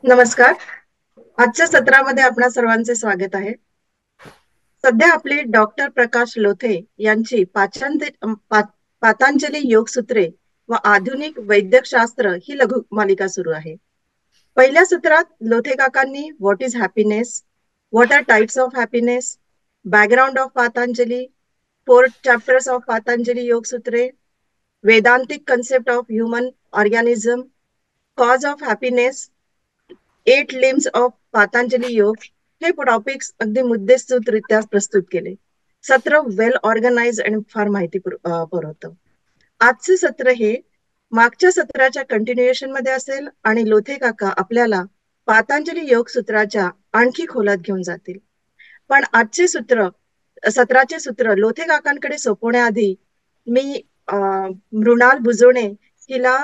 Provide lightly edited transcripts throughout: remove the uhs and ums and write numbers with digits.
नमस्कार. आजच्या सत्रामध्ये आपणा सर्वांचे स्वागत आहे. सध्या आपले डॉक्टर प्रकाश लोथे यांची पातंजली योगसूत्रे व आधुनिक वैद्यकशास्त्र ही लघु मालिका सुरू आहे. पहिल्या सत्रात लोथे काकांनी what is happiness, what are types of happiness, background of Patanjali, 4 chapters of Patanjali योगसूत्रे, Vedantic concept of human organism, cause of happiness, 8 limbs of Patanjali yoga हे टॉपिक्स अगदी मुद्देसूदरित्या प्रस्तुत केले. सत्र वेल ऑर्गनाइज आणि फार माहिती पुरवतं. आजचे सत्र हे मागच्या सत्राच्या कंटिन्युएशन मध्ये असेल आणि लोथे काका आपल्याला पातंजली योग सूत्राच्या आणखी खोलात घेऊन जातील. पण आजचे सत्राचे सूत्र लोथे काकांकडे सोपवण्याआधी मी मृणाल बुजोणे हिला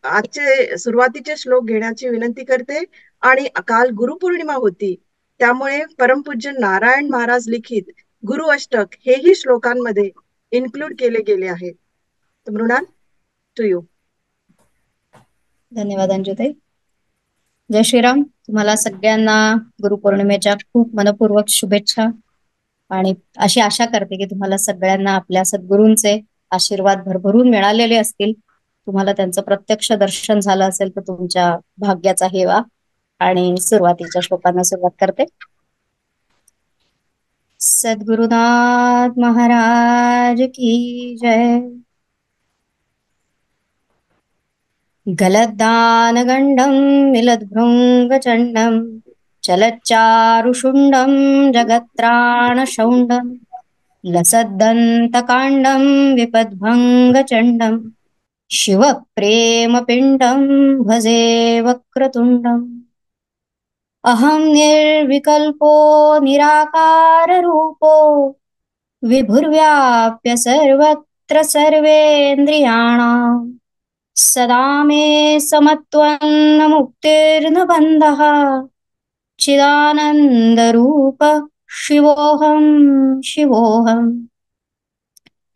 आजचे सुरुवातीचे श्लोक घेण्याची विनंती करते. आणि काल गुरुपौर्णिमा होती, त्यामुळे परमपूज्य नारायण महाराज लिखित गुरु अष्टक हेही श्लोकांमध्ये इन्क्लूड केले गेले आहेत. Mrinal, to you. धन्यवाद अंजुताई. जय श्रीराम. तुम्हाला सगळ्यांना गुरुपौर्णिमेच्या खूप मनपूर्वक शुभेच्छा आणि अशी आशा करते की तुम्हाला सगळ्यांना आपल्या सद्गुरूंचे आशीर्वाद भरभरून मिळालेले असतील. तुम्हाला त्यांचं प्रत्यक्ष दर्शन झालं असेल तर तुमच्या भाग्याचा हेवा. आणि सुरुवातीच्या श्लोकांना सुरुवात करते. सद्गुरुनाथ महाराज की जय. गलद्दानगण्डं मिलद्भृङ्गचण्डं चलच्चारुषुण्डं जगत्त्राणशौण्डं लसद्दन्तकाण्डं विपद्भङ्गचण्डं शिवप्रेमपिण्डं भजे वक्रतुण्डम्. अहं निर्विकल्पो निराकाररूपो विभुर्व्याप्य सर्वत्र सर्वेन्द्रियाणाम् सदा मे समत्वं मुक्तिर्न बन्धः चिदानन्दरूप शिवोऽहं शिवोऽहम्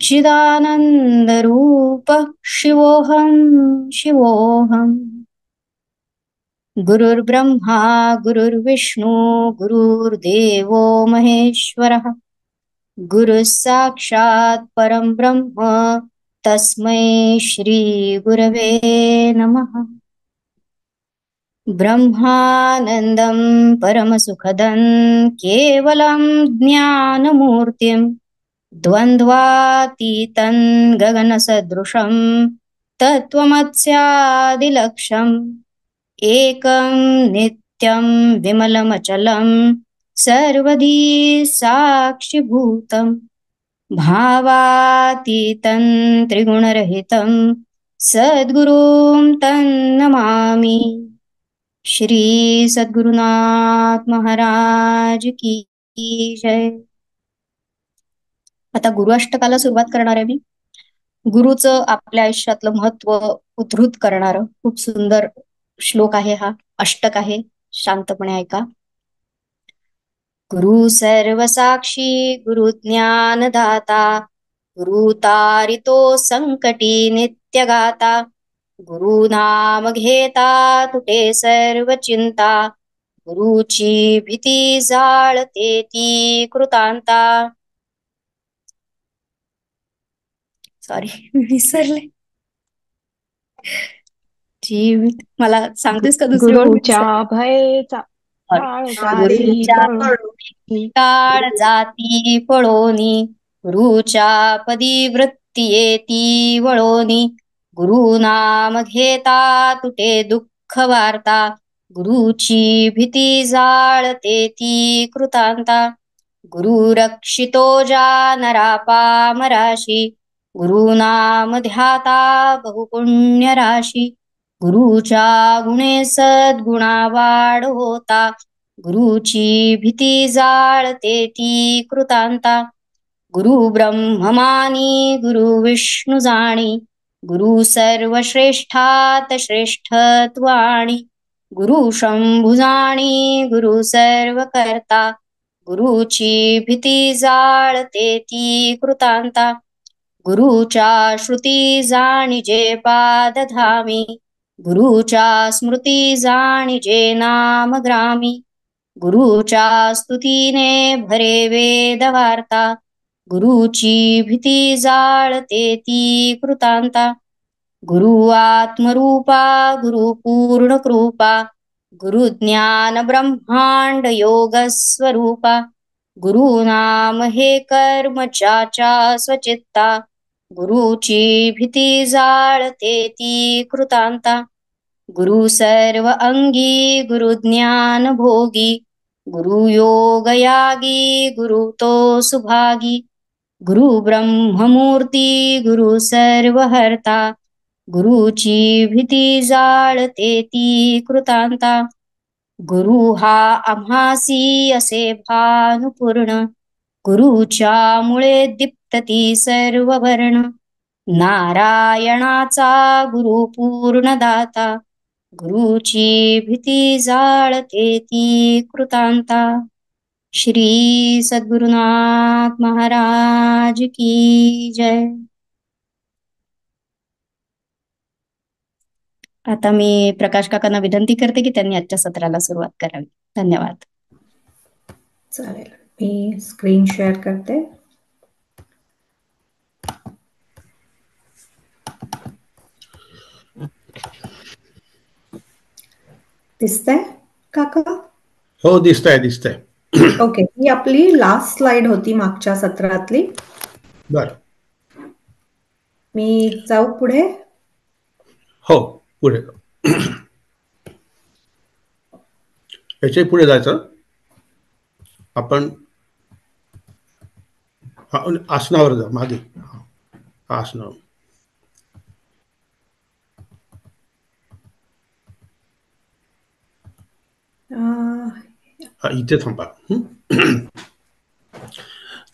चिदानन्दरूप शिवोऽहं शिवोऽहम्. गुरुर्ब्रह्मा गुरुर्विष्णु गुरुर्देवो महेश्वरः गुरुः साक्षात् परं ब्रह्म तस्मै श्री गुरवे नमः. ब्रह्मानन्दं परमसुखदं केवलं ज्ञानमूर्तिं द्वन्द्वातीतं गगनसदृशं तत्त्वमस्यादिलक्ष्यम् एकं नित्यं विमलमचलं सर्वधी साक्षिभूतम् भावातीतं त्रिगुणरहितं सद्गुरुं तन्नमामि. श्री सद्गुरुनाथ महाराज की जय. आता गुरु अष्टकाला सुरुवात करणार आहे मी. गुरुचं आपल्या आयुष्यातलं महत्व उद्धृत करणारं खूप सुंदर श्लोक आहे हा. अष्टक आहे. शांतपणे ऐका. गुरु सर्वसाक्षी गुरु ज्ञानदाता गुरु तारितो संकटी नित्यगाता गुरु नाम घेता तुटे सर्व चिंता गुरुची भीती जाळते ती कृतांता. सॉरी विसरले. मला सांगतेस का दुसरी ओळ? गुरुच्या भयचा काळ जाती गुरुच्या पळोनी काळ जाती पळोनी गुरुच्या पदी वृत्ती येती वळोनी गुरु नाम घेता तुटे दुःख वार्ता गुरुची भीती जाळते ती कृतांता. गुरु रक्षितो जानरा पामराशी गुरु नाम ध्याता बहुपुण्य राशी गुरुच्या गुणे सद्गुणा वाढ होता गुरुची भीती जाळते ती कृतांता. गुरु ब्रह्ममानी गुरु विष्णू जाणी गुरु सर्वश्रेष्ठात श्रेष्ठत्वाणी गुरु शंभु जाणी गुरु सर्व करता गुरुची भीती जाळते ती कृतांता. गुरुच्या श्रुती जाणीजे पादधामी गुरुच्या स्मृती जाणीजे नाम ग्रामी, गुरुच्या स्तुतीने भरे वेद वार्ता, गुरुची भीती जाळते ती कृतांता, गुरु आत्मरूपा गुरु पूर्ण कृपा, गुरु ज्ञान ब्रह्मांड योग स्वरूपा, गुरु नाम हे कर्म ज्याच्या स्वचित्ता, गुरुची भीती जाळते ती कृतांता, गुरु सर्व अंगी गुरु ज्ञान भोगी, गुरु योग यागी गुरु तो सुभागी, गुरु ब्रह्ममूर्ती गुरु सर्वहर्ता, गुरुची भीती जाळते ती कृतांता, गुरु हा आम्हासी असे भानुपूर्ण, गुरुच्या मुळे दीप्तती सर्व वर्ण, नारायणाचा गुरु पूर्णदाता, गुरुची भीती जाळते ती कृतांता. श्री सद्गुरुनाथ महाराज की जय. आता मी प्रकाश काकांना विनंती करते की त्यांनी आजच्या सत्राला सुरुवात करावी. धन्यवाद. चालेल, मी स्क्रीन शेअर करते. दिसतंय काका? हो, दिसतंय. ओके, ही आपली लास्ट स्लाइड होती मागच्या सत्रातली. बर, मी जाऊ पुढे? हो, पुढे याच्या पुढे जायचं. आपण आसनावर जा, मागे आसनावर. इथे थांबा.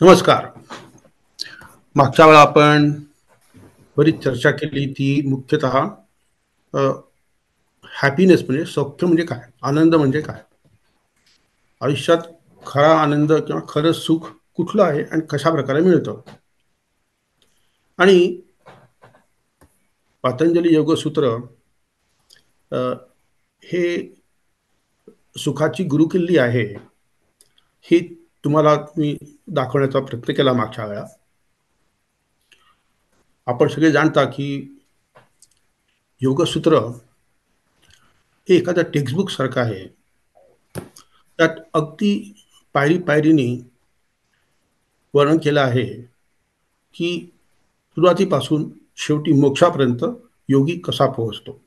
नमस्कार. मागच्या वेळा आपण बरीच चर्चा केली. ती मुख्यतः हॅपीनेस म्हणजे सौख्य म्हणजे काय, आनंद म्हणजे काय, आयुष्यात खरा आनंद किंवा खरं सुख कुठलं आहे आणि कशा प्रकारे मिळतं. आणि पतंजली योगसूत्र हे सुखाची गुरुकिल्ली आहे, ही तुम्हाला मी दाखवण्याचा प्रयत्न केला मागच्या वेळा. आपण सगळे जाणता की योगसूत्र हे एखाद्या टेक्स्टबुक सारखं आहे. त्यात अगदी पायरी पायरीने वर्णन केलं आहे की सुरुवातीपासून शेवटी मोक्षापर्यंत योगी कसा पोहोचतो.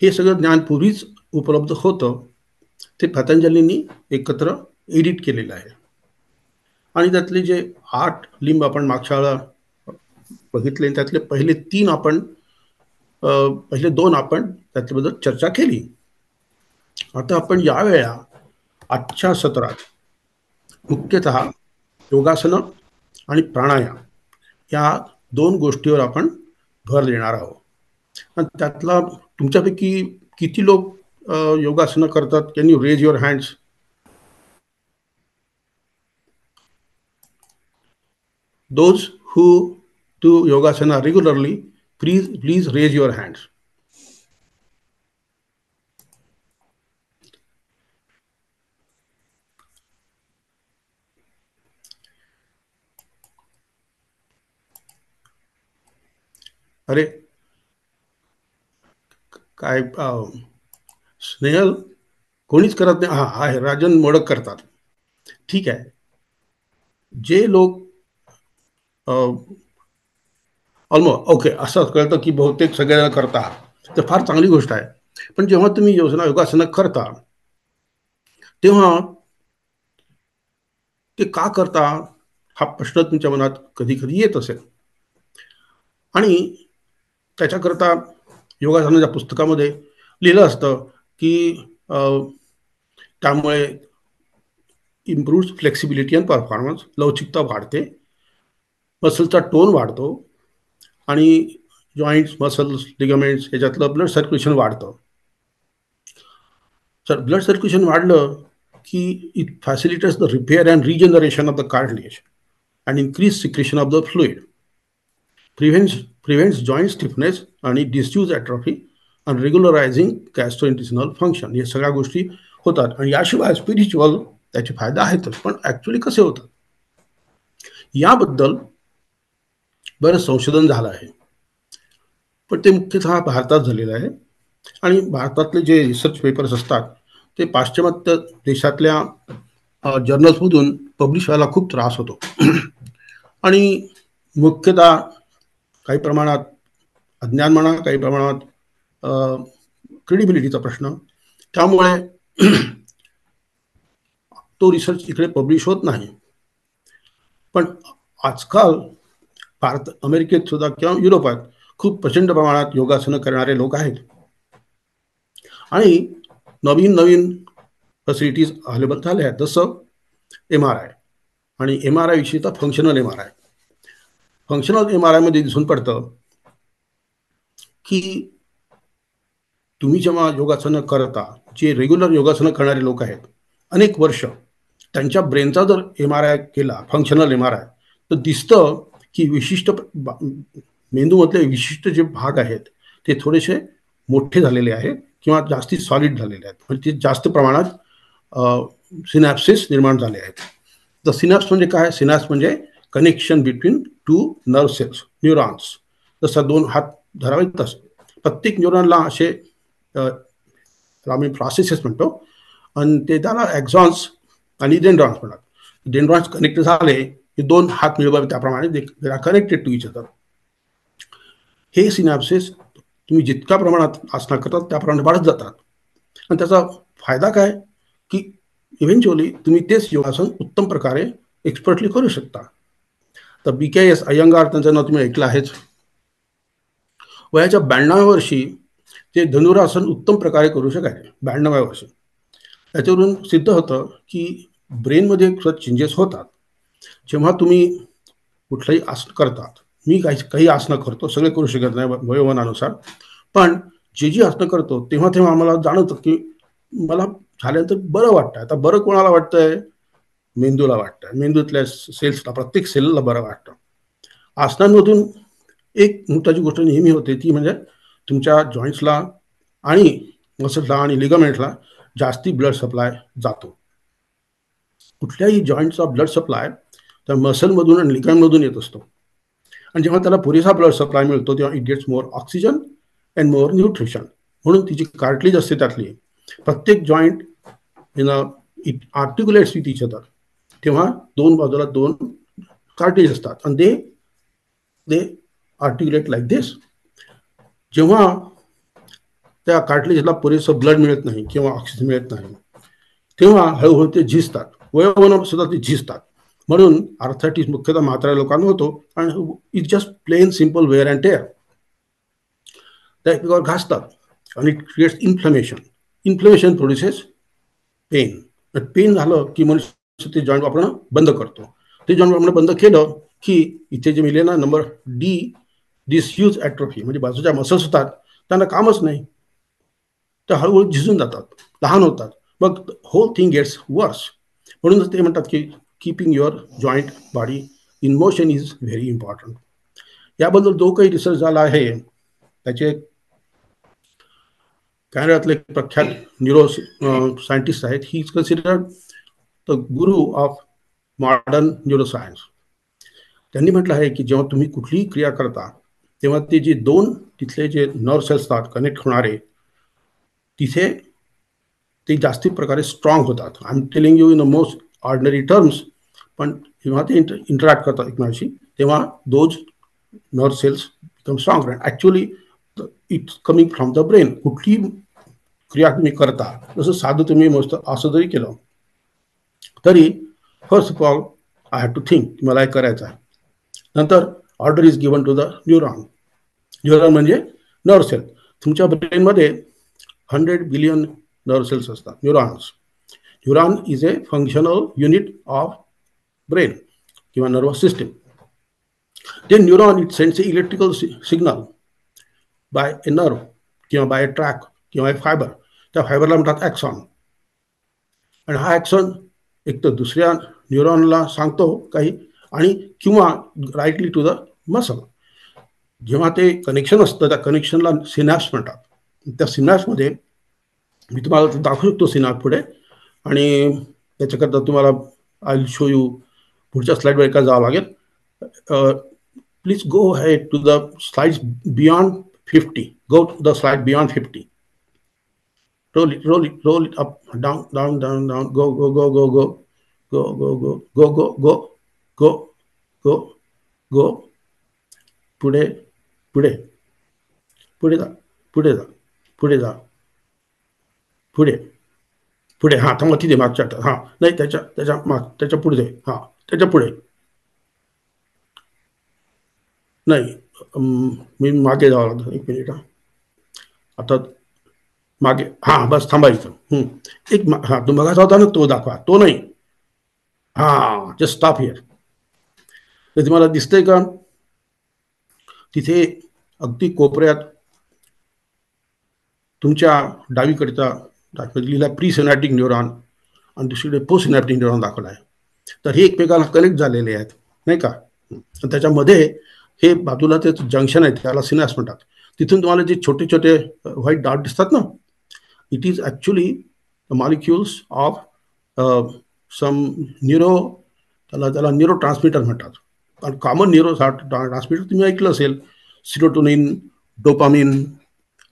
हे सगळं ज्ञान पूर्वीच उपलब्ध होतं. ते पतंजलींनी एकत्र एडिट केलेलं आहे. आणि त्यातले जे 8 लिंब आपण मागच्या वेळा बघितले, त्यातले पहिले 2 आपण त्याच्याबद्दल चर्चा केली. आता आपण यावेळा आजच्या सत्रात मुख्यतः योगासनं आणि प्राणायाम या 2 गोष्टीवर आपण भर देणार आहोत. आणि त्यातला तुमच्यापैकी किती लोक योगासनं करतात? Can you raise your hands? Those who do योगासना regularly, please raise your hands. अरे काय स्नेहल कोणीच करत नाही. हा आहे, राजन मोडक करतात. ठीक आहे. जे लोक ऑलमोस्ट ओके असं कळतं की बहुतेक सगळ्यांना करता, तर फार चांगली गोष्ट आहे. पण जेव्हा तुम्ही योगासनं करता तेव्हा ते का करता हा प्रश्न तुमच्या मनात कधी कधी येत असेल. आणि त्याच्याकरता योगासनाच्या पुस्तकामध्ये लिहिलं असतं की त्यामुळे इम्प्रूव्ड फ्लेक्सिबिलिटी अँड परफॉर्मन्स, लवचिकता वाढते, मसलचा टोन वाढतो आणि जॉईंट्स, मसल्स, लिगामेंट्स याच्यातलं ब्लड सर्क्युलेशन वाढतं. तर ब्लड सर्क्युलेशन वाढलं की it facilitates the repair and regeneration of the cartilage and increase secretion of the fluid, prevents joint stiffness आणि डिस्यूज ॲट्रॉफी आणि रेग्युलरायझिंग गॅस्ट्रोइंटेस्टिनल फंक्शन, या सगळ्या गोष्टी होतात. आणि याशिवाय स्पिरिच्युअल त्याचे फायदा आहेतच, पण ॲक्च्युली कसे होतात याबद्दल बरंच संशोधन झालं आहे, पण ते मुख्यतः भारतात झालेलं आहे. आणि भारतातले जे रिसर्च पेपर्स असतात ते पाश्चिमात्य देशातल्या जर्नल्समधून पब्लिश व्हायला खूप त्रास होतो. आणि मुख्यतः काही प्रमाणात अज्ञान म्हणा, काही प्रमाणात क्रेडिबिलिटीचा प्रश्न, त्यामुळे तो रिसर्च इकडे पब्लिश होत नाही. पण आजकाल भारत, अमेरिकेत सुद्धा किंवा युरोपात खूप प्रचंड प्रमाणात योगासनं करणारे लोक आहेत आणि नवीन नवीन फॅसिलिटीज अवेलेबल झाल्या आहेत, जसं MRI. आणि MRI विषयी तर फंक्शनल MRI. फंक्शनल MRI मध्ये दिसून पडतं की तुम्ही जेव्हा योगासनं करता, जे रेग्युलर योगासनं करणारे लोक आहेत अनेक वर्ष, त्यांच्या ब्रेनचा जर MRI केला, फंक्शनल MRI, तर दिसतं की विशिष्ट मेंदूमधले विशिष्ट जे भाग आहेत ते थोडेसे मोठे झालेले आहेत किंवा जास्ती सॉलिड झालेले आहेत, म्हणजे ते जास्त प्रमाणात सिनॅप्सिस निर्माण झाले आहेत. तर सिनॅप्स म्हणजे काय? सिनॅप्स म्हणजे connection between two nerve cells, neurons. जसं दोन हात धरावे तसं प्रत्येक न्यूरॉनला असे आम्ही प्रोसेसेस म्हणतो, आणि ते त्याला एक्झॉन्स आणि डेंड्रॉन्स म्हणतात. डेंड्रॉन्स कनेक्ट झाले की दोन हात मिळवावे, त्याप्रमाणे they are connected to each other. हे सिनॅप्सिस तुम्ही जितक्या प्रमाणात आसना करतात त्याप्रमाणे वाढत जातात. आणि त्याचा फायदा काय की इव्हेंच्युअली तुम्ही तेच योगासन उत्तम प्रकारे एक्सपर्टली करू शकता. तर BKS अय्यंगार, त्यांचं नाव तुम्ही ऐकलं आहेच. वयाच्या 92व्या वर्षी ते धनुरासन उत्तम प्रकारे करू शकायचे. 92व्या वर्षी. त्याच्यावरून सिद्ध होतं की ब्रेनमध्ये चेंजेस होतात जेव्हा तुम्ही कुठलंही आसन करतात. मी काही आसनं करतो, सगळे करू शकत नाही वयोमानानुसार, पण जी आसनं करतो तेव्हा तेव्हा आम्हाला जाणवतं की मला झाल्यानंतर बरं वाटतं. आता बरं कोणाला वाटतंय? मेंदूला वाटतं, मेंदूतल्या सेल्सला, प्रत्येक सेलला बरं वाटतं. आसनांमधून एक महत्त्वाची गोष्ट नेहमी होते, ती म्हणजे तुमच्या जॉईंट्सला आणि मसल्सला आणि लिगामेंट्सला जास्ती ब्लड सप्लाय जातो. कुठल्याही जॉईंटचा ब्लड सप्लाय त्या मसलमधून आणि लिगामेंटमधून येत असतो. आणि जेव्हा त्याला पुरेसा ब्लड सप्लाय मिळतो तेव्हा it gets more oxygen and more nutrition. म्हणून तिची कार्टिलेज असते त्यातली, प्रत्येक joint it articulates with each other. तेव्हा दोन बाजूला दोन कार्टिलेज असतात आणि दे आर्टिक्युलेट लाईक दिस. जेव्हा त्या कार्टिलेजला पुरेसं ब्लड मिळत नाही किंवा ऑक्सिजन मिळत नाही, तेव्हा हळूहळू ते झिजतात, वयोमानावर सुद्धा ते झिजतात. म्हणून आर्थरायटिस मुख्यतः म्हाताऱ्या लोकांना होतो आणि it's just plain simple wear and tear. त्या एकमेकावर घासतात आणि it creates inflammation. Inflammation produces pain. Pain झालं की मनुष्य ते जॉईंट वापरणं बंद करतो. ते जॉईंट वापरणं बंद केलं की इथे जे मिले ना नंबर D, डिसयूज ॲट्रोफी, म्हणजे बाजूच्या मसल्स होतात त्यांना कामच नाही, त्या हळूहळू झिजून जातात, लहान होतात, मग होल थिंग गेट्स वर्स. म्हणूनच ते म्हणतात की keeping your joint body in motion is very important. याबद्दल जो काही रिसर्च झाला आहे त्याचे कॅनडातले प्रख्यात न्यूरो सायंटिस्ट आहेत. He is considered the Guru of modern neuroscience. त्यांनी म्हटलं आहे की जेव्हा तुम्ही कुठलीही क्रिया करता तेव्हा ते जे दोन तिथले जे नर्व सेल्स असतात कनेक्ट होणारे, तिथे ते जास्ती प्रकारे स्ट्रॉंग होतात. I am telling you in a most ordinary terms, पण जेव्हा ते इंटरॅक्ट करतात एकमेकांशी तेव्हा those nerve cells become strong. Actually it's coming from the brain. कुठली क्रिया तुम्ही करता, जसं साधं तुम्ही मस्त असं जरी केलं तरी first of all I have to think मला हे करायचं आहे. नंतर order is given to the neuron. Neuron म्हणजे नर्व सेल. तुमच्या ब्रेनमध्ये 100 बिलियन नर्व सेल्स असतात, neurons. Neuron is a functional unit of brain किंवा नर्वस सिस्टीम. ते neuron it sends a electrical signal by a nerve किंवा by a track किंवा a fibre. त्या फायबरला म्हणतात ॲक्सॉन. आणि हा ॲक्सॉन एक तर दुसऱ्या न्यूरॉनला सांगतो काही, आणि किंवा राईटली टू द मसल. जेव्हा ते कनेक्शन असतं त्या कनेक्शनला सिनॅप्स म्हणतात. त्या सिनॅप्समध्ये मी तुम्हाला दाखवू शकतो सिनॅप्स पुढे, आणि त्याच्याकरता तुम्हाला आय विल शो यू पुढच्या स्लाइडवर एका जावं लागेल. Please go head to the slides beyond 50. Go to the slide beyond 50. roll it up, down, go, पुढे पुढे पुढे जा, पुढे जा, पुढे जा, पुढे पुढे. हा थांबा तिथे मागच्या, हा नाही त्याच्या पुढे जाईल, हा त्याच्या पुढे नाही, मी मागे जावं लागतं. 1 मिनिट. आता मागे, हा बस थांबायचं. एक हा तो बघायचा होता ना, तो दाखवा, तो नाही. हा जस्ट स्टॉप हिअर. तर तुम्हाला दिसतंय का तिथे अगदी कोपऱ्यात तुमच्या डावीकडचा लिहिला प्री सिनॅप्टिक न्यूरॉन आणि दुसरीकडे पोस्ट सिनॅप्टिक न्यूरॉन दाखवला आहे. तर हे एकमेकाला कनेक्ट झालेले आहेत, नाही का. त्याच्यामध्ये हे बाजूला ते जंक्शन आहे, त्याला सिनॅप्स म्हणतात. तिथून तुम्हाला जे छोटे छोटे व्हाईट डॉट दिसतात ना, it is actually the molecules of some त्याला न्यूरो ट्रान्समिटर म्हणतात. कारण कॉमन न्यूरो ट्रान्समिटर तुम्ही ऐकलं असेल, सिरोटोनिन, डोपामिन,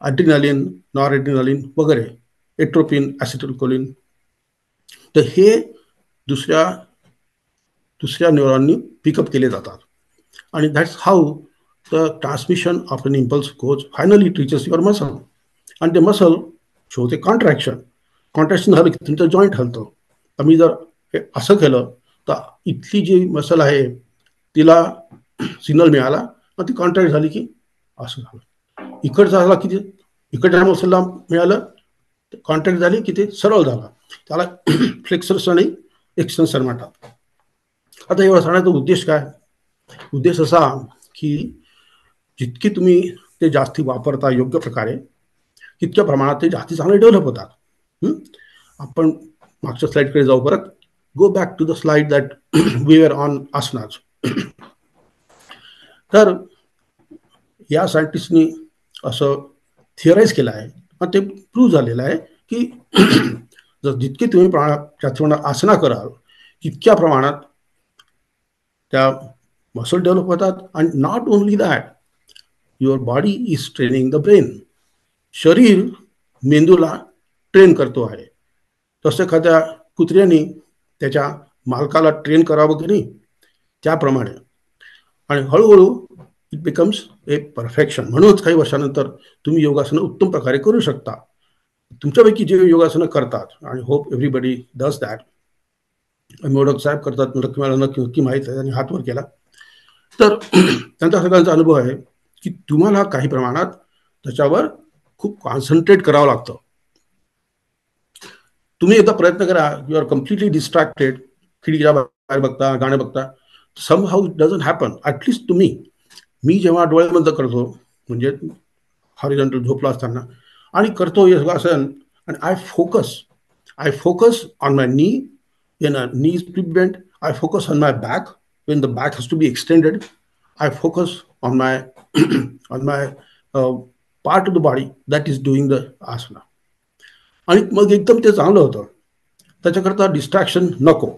ॲड्रिनालिन, नॉर ॲड्रिनालिन वगैरे, एट्रोपिन, ॲसिटिल्कोलिन. तर हे दुसऱ्या न्यूरॉननी पिकअप केले जातात, आणि that's how the transmission of an impulse goes. Finally it reaches your muscle, आणि ते मसल शोते कॉन्ट्रॅक्शन झालं की तुमचं जॉईंट हलतं. आम्ही जर हे असं केलं तर इथली जी मसल आहे तिला सिग्नल मिळाला, मग ती कॉन्ट्रॅक्ट झाली की असं झालं. इकडचा झाला की इकडच्या मसलला मिळालं, कॉन्ट्रॅक्ट झाली की ते सरळ झाला. त्याला फ्लेक्सर्स आणि एक्सटेन्सर म्हणतात. आता एवढा सांगण्याचा उद्देश काय? उद्देश असा की जितकी तुम्ही ते जास्ती वापरता योग्य प्रकारे, तितक्या प्रमाणात ते जास्ती चांगले डेव्हलप होतात. आपण मागच्या स्लाइडकडे जाऊ परत. Go back to the slide that we were on asanas. तर या सायंटिस्टनी असं थिअराईज केलं आहे, आणि ते प्रूव्ह झालेलं आहे की जितके तुम्ही त्याचप्रमाणे आसना कराल तितक्या प्रमाणात त्या मसल डेव्हलप होतात. आणि not only that, your body is training the brain. शरीर मेंदूला ट्रेन करतो आहे. तसं एखाद्या कुत्र्याने त्याच्या मालकाला ट्रेन करावं की नाही, त्याप्रमाणे. आणि हळूहळू इट बिकम्स ए परफेक्शन. म्हणूनच काही वर्षानंतर तुम्ही योगासनं उत्तम प्रकारे करू शकता. तुमच्यापैकी जे योगासनं करतात, आणि hope everybody does that, Modak साहेब करतात, मला नक्की माहीत आहे, त्यांनी हात वर केला. तर त्यांचा सगळ्यांचा अनुभव आहे की तुम्हाला काही प्रमाणात त्याच्यावर खूप कॉन्सन्ट्रेट करावं लागतं. तुम्ही एकदा प्रयत्न करा, यू आर कम्प्लिटली डिस्ट्रॅक्टेड, खिडकीच्या बाहेर बघता, गाणं बघता, somehow it doesn't happen. At least मी जेव्हा डोळे बंद करतो, म्हणजे हॉरिझॉन्टल झोपला असताना, आणि करतो योगासन, आणि आय फोकस ऑन माय नी, when a knee is bent, I focus on my back when the back has to be extended. I focus on my part of the body that is doing the asana. आणि मग एकदम ते चांगलं होतं. त्याच्याकरता distraction नको.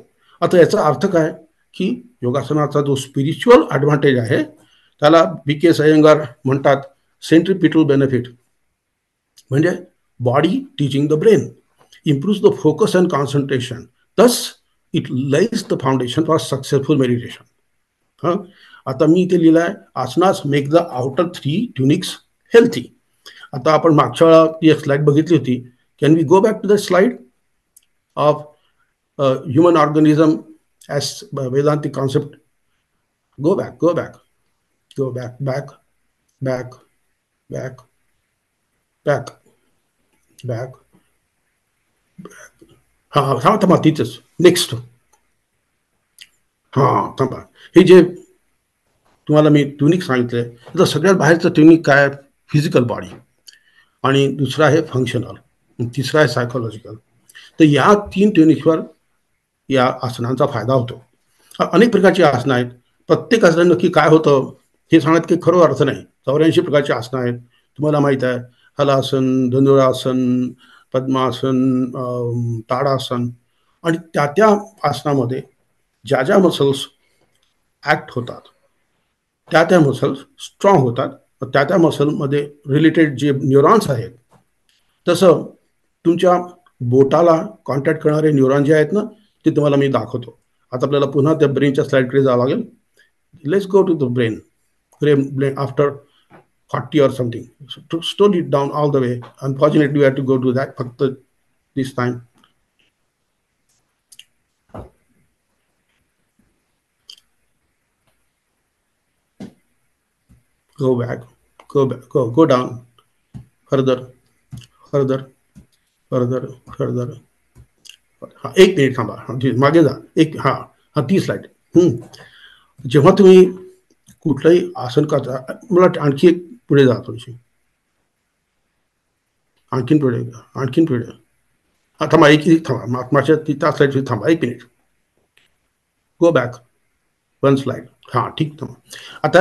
आता याचा अर्थ काय की योगासनाचा जो स्पिरिच्युअल ॲडव्हान्टेज आहे त्याला BK अय्यंगार म्हणतात सेंट्रिपिटल बेनिफिट. म्हणजे body teaching the brain, improves the focus and concentration. Thus, it lays the foundation for successful meditation. आता मी इथे लिहिलं आहे, asanas make the outer 3 tunics healthy. आता आपण मागच्या वेळा ती एक स्लाइड बघितली होती. Can we go back to the slide of human organism as Vedantic concept? Go back. हा थांबा तिथेच. नेक्स्ट. थांबा. हे जे तुम्हाला मी ट्युनिक सांगितलंय, तर सगळ्यात बाहेरचं ट्युनिक काय? फिजिकल बॉडी, आणि दुसरा आहे फंक्शनल, तिसरा आहे सायकोलॉजिकल. तर या 3 ट्युनिक्सवर या आसनांचा फायदा होतो. अनेक प्रकारची आसनं आहेत. प्रत्येक आसन नक्की काय होतं हे सांगण्यात काही खरं अर्थ नाही. 84 प्रकारची आसनं आहेत. तुम्हाला माहित आहे, हलासन, धनुरासन, पद्मासन, ताडासन, आणि त्या आसनामध्ये ज्या ज्या मसल्स ऍक्ट होतात, त्या मसल्स स्ट्रॉंग होतात. त्या मसलमध्ये रिलेटेड जे न्यूरॉन्स आहेत, तसं तुमच्या बोटाला कॉन्टॅक्ट करणारे न्यूरॉन जे आहेत ना, ते तुम्हाला मी दाखवतो. आता आपल्याला पुन्हा त्या ब्रेनच्या स्लाइडकडे जावं लागेल. Let's go to the brain. Brain after 40 or something. So to slow it down all the way. Unfortunately, we have to go to that फक्त this time. Go back. Go down. Further. हा, 1 minute थांबा. मागे जा. ती slide. जेव्हा तुम्ही कुठलंही आसन करता, मला आणखी एक पुढे जा थोडीशी. आणखीन पुढे. थांबा, मागच्या त्या स्लाइड थांबा 1 मिनिट. Go back 1 slide. ठीक. थांबा. आता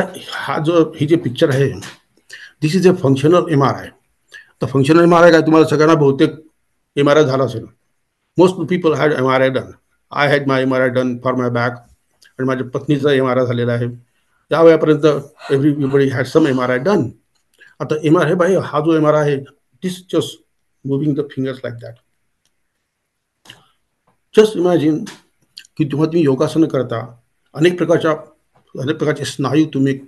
ही जे पिक्चर आहे, this is a functional MRI. तर फंक्शनल MRI काय, तुम्हाला सगळ्यांना बहुतेक MRI झाला असेल. Most people had MRI done. I had my MRI done for my back, आणि माझ्या पत्नीचा MRI झालेला आहे. त्या वेळापर्यंत everybody had some MRI done. आता MRI बाई, हा जो MRI आहे, this just moving the fingers like that. Just imagine की जेव्हा तुम्ही योगासन करता, अनेक प्रकारचे स्नायू तुम्ही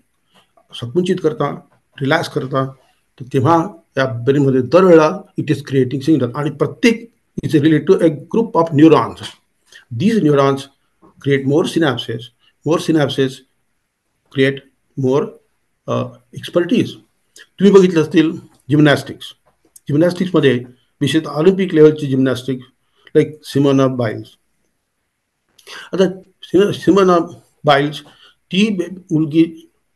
संकुचित करता, रिलॅक्स करता, तर तेव्हा या ब्रेनमध्ये दरवेळा इट इज क्रिएटिंग सिग्नल, आणि प्रत्येक is related to a group of neurons. These neurons create more synapses create more expertise. तुम्ही बघितलं असतील जिम्नॅस्टिक्समध्ये, विशेषतः ऑलिम्पिक लेवलची जिम्नॅस्टिक्स लाईक सिमोना बाईल्स. आता सिमोना बाईल्स, ती मुलगी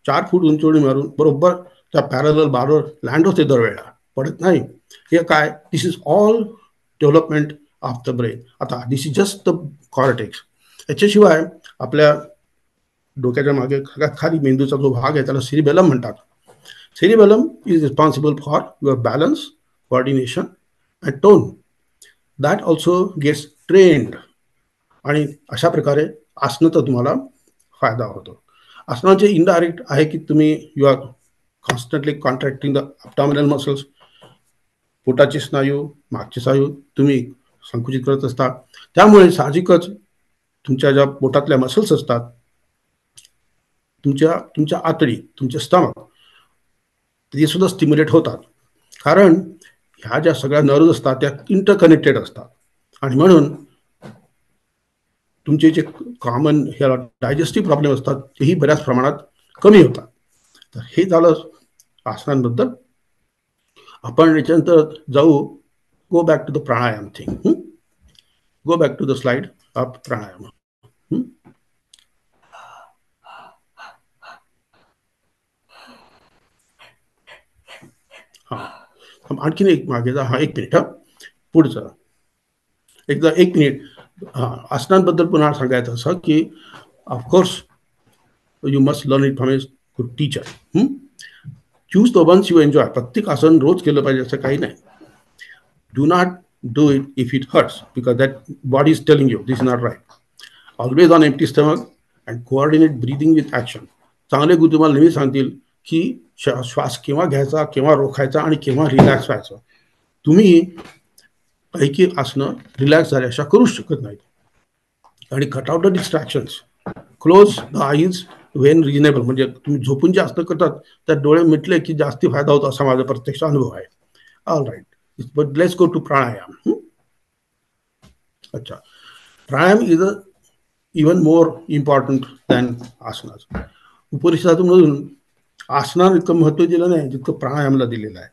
4 फूट उंचवडी मारून बरोबर त्या पॅरलल बारवर लँड होते, दरवेळेला पडत नाही. हे काय, this is all development of the brain. आता this is just the cortex. याच्याशिवाय आपल्या डोक्याच्या मागे खाली मेंदूचा जो भाग आहे, त्याला सेरिबेलम म्हणतात. Cerebellum is responsible for your balance, coordination and tone. That also gets trained. आणि अशा प्रकारे आसनाचा तुम्हाला फायदा होतो. आसनाचे इनडायरेक्ट आहे की तुम्ही you are constantly contracting the abdominal muscles. पोटाचे स्नायू, मागचे स्नायू तुम्ही संकुचित करत असता. त्यामुळे साहजिकच तुमच्या ज्या पोटातल्या मसल्स असतात, तुमच्या आतडी, तुमचे स्टमक, ते सुद्धा स्टिम्युलेट होतात. कारण ह्या ज्या सगळ्या नर्व्ज असतात त्या इंटरकनेक्टेड असतात, आणि म्हणून तुमचे जे कॉमन ह्या डायजेस्टिव्ह प्रॉब्लेम असतात तेही बऱ्याच प्रमाणात कमी होतात. तर हे झालं आसनांबद्दल. आपण याच्यानंतर जाऊ, go back to the pranayama thing. Go back to the slide of pranayama. आणखीन एक मागे जा. 1 मिनिट. पुढचं एकदा 1 मिनिट. आसनांबद्दल पुन्हा सांगायचं असं की of course you must learn it from a good teacher. Choose the ones you enjoy. प्रत्येक आसन रोज केलं पाहिजे असं काही नाही. Do not do it if it hurts, because that body is telling you this is not right. Always on empty stomach and coordinate breathing with action. चांगले गुरु तुम्हाला नेहमी सांगतील की श्वास केव्हा घ्यायचा, केव्हा रोखायचा, आणि केव्हा रिलॅक्स व्हायचं. तुम्ही पैकी आसनं रिलॅक्स झाल्याशा करू शकत नाहीत. आणि cut out the distractions. Close the eyes Wien reasonable. म्हणजे तुम्ही झोपून जे आसनं करतात त्यात डोळे मिटले की जास्ती फायदा होतो, असा माझा प्रत्यक्ष अनुभव आहे. All right, but let's go to pranayama. अच्छा, pranayama is even more important than asanas. उपनिषदातून आसनाला इतकं महत्त्व दिलं नाही जितकं प्राणायामला दिलेलं आहे.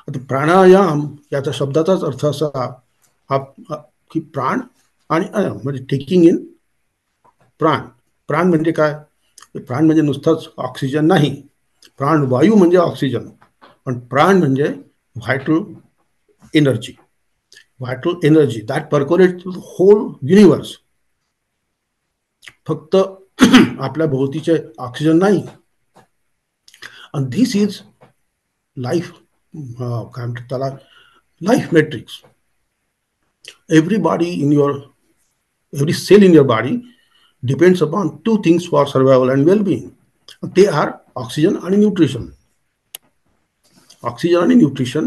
आता प्राणायाम याचा शब्दाचाच अर्थ असा की प्राण आणि अयम, म्हणजे टेकिंग इन प्राण. प्राण म्हणजे काय? प्राण म्हणजे नुसताच ऑक्सिजन नाही. प्राणवायू म्हणजे ऑक्सिजन, पण प्राण म्हणजे vital energy that percolates the whole universe. फक्त आपल्या भोवतीचे ऑक्सिजन नाही. And this is life, काय म्हणतात त्याला, life matrix. Every cell in your body depends upon two things for survival and well-being. They are oxygen and nutrition. Oxygen आणि nutrition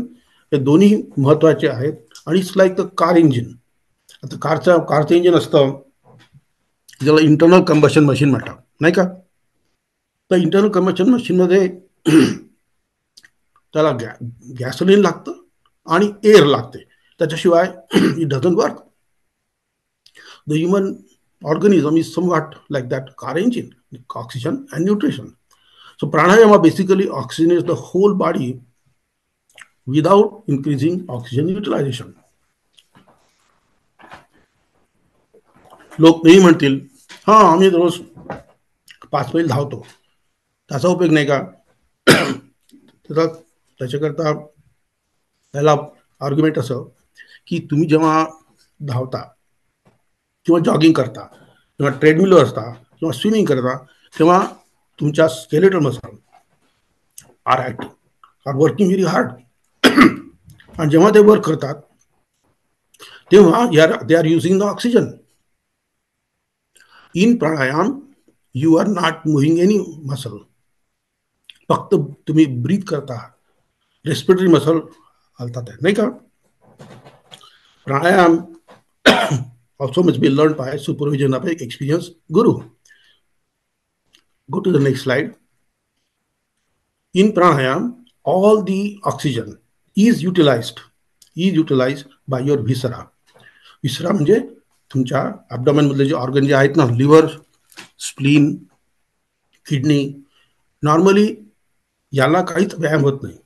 हे दोन्ही महत्वाचे आहेत. आणि it's like the car engine. आता कारचं इंजिन असतं ज्याला इंटरनल कंबशन मशीन म्हणतात, नाही का? तर इंटरनल कंबशन मशीनमध्ये त्याला गॅसोलिन लागतं आणि एअर लागते, त्याच्याशिवाय it doesn't work. The human organism is somewhat like that car engine, oxygen and nutrition. So pranayama basically oxygenates the whole body without increasing oxygen utilization. लोक नाही म्हणतील हा आम्ही रोज 5 मैल धावतो, त्याचा उपयोग नाही का? त्याच्याकरता त्याला आर्ग्युमेंट असं की तुम्ही जेव्हा धावता किंवा जॉगिंग करता किंवा ट्रेडमिलवर असता किंवा स्विमिंग करता, तेव्हा तुमच्या skeletal muscle are working very hard. आणि जेव्हा ते वर्क करतात तेव्हा they are using the oxygen. In pranayama you are not moving any muscle, फक्त तुम्ही ब्रीथ करता, रेस्पिरेटरी मसल हलतात, नाही का? प्राणायाम also must be learned by supervision of an experienced guru. Go to the next slide. In pranayam, all the oxygen is utilized by your viscera. Viscera म्हणजे तुमच्या ॲब्डोमेन मधले जे ऑर्गन जे आहेत ना, लिव्हर, स्प्लीन, किडनी. नॉर्मली याला काहीच व्यायाम होत नाही,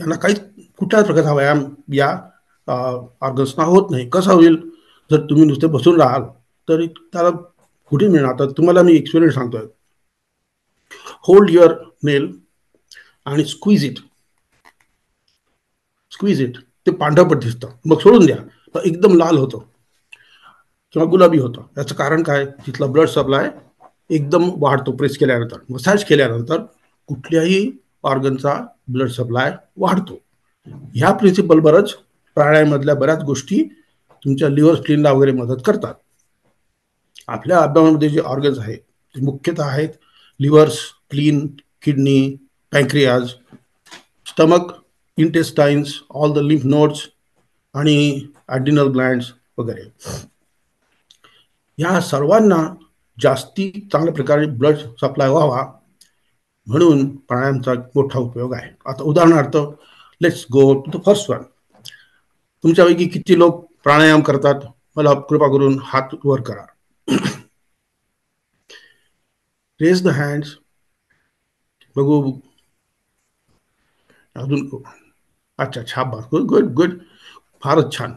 यांना काहीच कुठल्याच प्रकारचा व्यायाम या ऑर्गन्सना होत नाही. कसा होईल? जर तुम्ही नुसते बसून राहाल तर त्याला कुठे मिळणार? तर तुम्हाला मी एक्सपिरियन्स सांगतोय. होल्ड युअर नेल आणि स्क्वीज इट. ते पांढरपट दिसतं, मग सोडून द्या, तर एकदम लाल होतं किंवा गुलाबी होतं. याचं कारण काय? तिथला ब्लड सप्लाय एकदम वाढतो. प्रेस केल्यानंतर, मसाज केल्यानंतर कुठल्याही ऑर्गनचा ब्लड सप्लाय वाढतो. ह्या प्रिन्सिपलवरच प्राणायाममधल्या बऱ्याच गोष्टी तुमच्या लिव्हर, स्प्लीनला वगैरे मदत करतात. आपल्या ॲब्डोमेनमध्ये जे ऑर्गन्स आहेत ते मुख्यतः आहेत liver, spleen, kidney, pancreas, stomach, intestines, all the lymph nodes आणि ॲड्रिनल ग्लँड्स वगैरे. या सर्वांना जास्ती चांगल्या प्रकारे ब्लड सप्लाय व्हावा म्हणून प्राणायामचा मोठा उपयोग आहे. आता उदाहरणार्थ, let's go to the first one. तुमच्यापैकी किती लोक प्राणायाम करतात? मला कृपा करून हात वर करा. Raise the hands. बघू अजून. अच्छा, छान, गुड गुड गुड, फारच छान.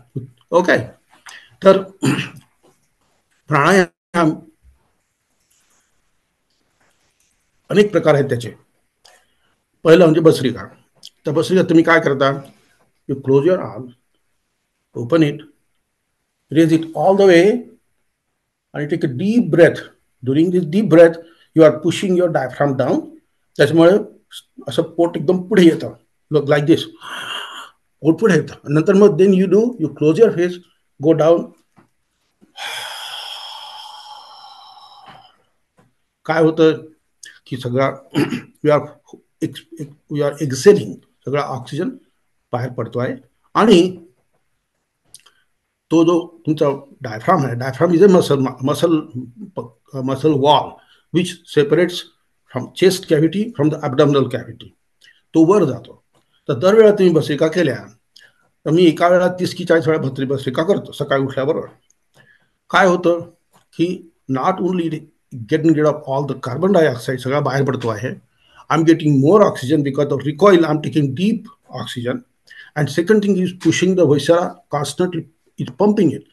ओके, तर प्राणायाम अनेक प्रकार आहेत त्याचे. पहिलं म्हणजे भस्त्रिका. तर भस्त्रिका तुम्ही काय करता? You close your arm, open it, raise it all the way and take a deep breath. During this deep breath you are pushing your diaphragm down. त्याच्यामुळे असं पोट एकदम पुढे येतं, look like this, पोट पुढे येतं. नंतर मग then you close your face, go down. काय होतं की सगळा we are exhaling, सगळा ऑक्सिजन बाहेर पडतो आहे. आणि तो जो तुमचा डायफ्राम आहे, diaphragm is a muscle wall which separates from chest cavity from the abdominal cavity. तो वर जातो. तर दरवेळा तुम्ही भस्त्रिका केल्या, तर मी एका वेळा 30 की 40 वेळा भस्त्रिका करतो सकाळी उठल्याबरोबर. काय होतं की not only getting rid of all the carbon dioxide, सगळा बाहेर पडतो आहे. I am getting more oxygen because of recoil. I am taking deep oxygen. And second thing is pushing the viscera constantly, is pumping it.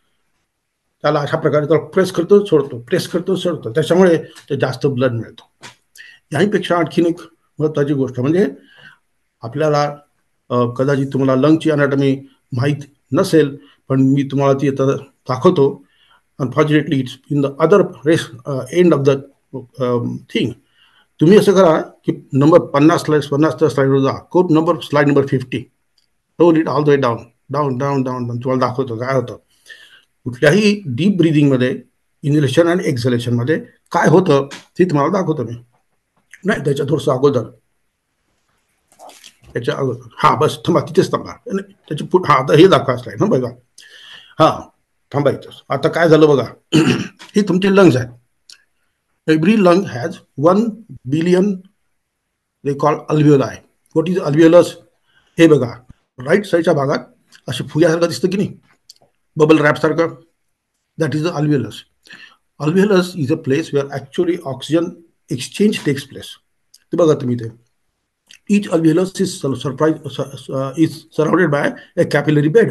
त्याला अशा प्रकारे त्याला press करतो सोडतो, प्रेस करतो सोडतो, त्याच्यामुळे ते जास्त ब्लड मिळतो. याहीपेक्षा आणखीन एक महत्त्वाची गोष्ट म्हणजे आपल्याला कदाचित तुम्हाला लंगची अनाटॉमी माहीत नसेल, पण मी तुम्हाला ती आता दाखवतो. Unfortunately it's in the other end of the thing. तुम्ही असं करा की नंबर 50 स्लाईडवर जा, code number slide number 50, roll it all the way down down down down down. तुम्हाला दाखवतो काय होतं. कुठल्याही डीप ब्रिदिंगमध्ये, इन्हेलेशन आणि एक्झलेशनमध्ये काय होतं ते तुम्हाला दाखवतो मी. नाही, त्याच्या थोडंसं अगोदर, त्याच्या अगोदर हा बस थांबा, तिथेच थांबा. त्याच्या पुढे हा आता हे दाखवा स्लाईड. हा बघा, हा थांबायचं. आता काय झालं बघा. हे तुमचे लंग्स आहेत. Every lung has 1 billion they call alveoli. What is alveolus? हे बघा, राईट साईडच्या भागात असे फुग्यासारखं दिसतं की नाही, बबल रॅप सारखं, that is the alveolus. Alveolus is a place where actually oxygen exchange takes place. ते बघा तुम्ही ते. Each alveolus is surrounded by a capillary bed.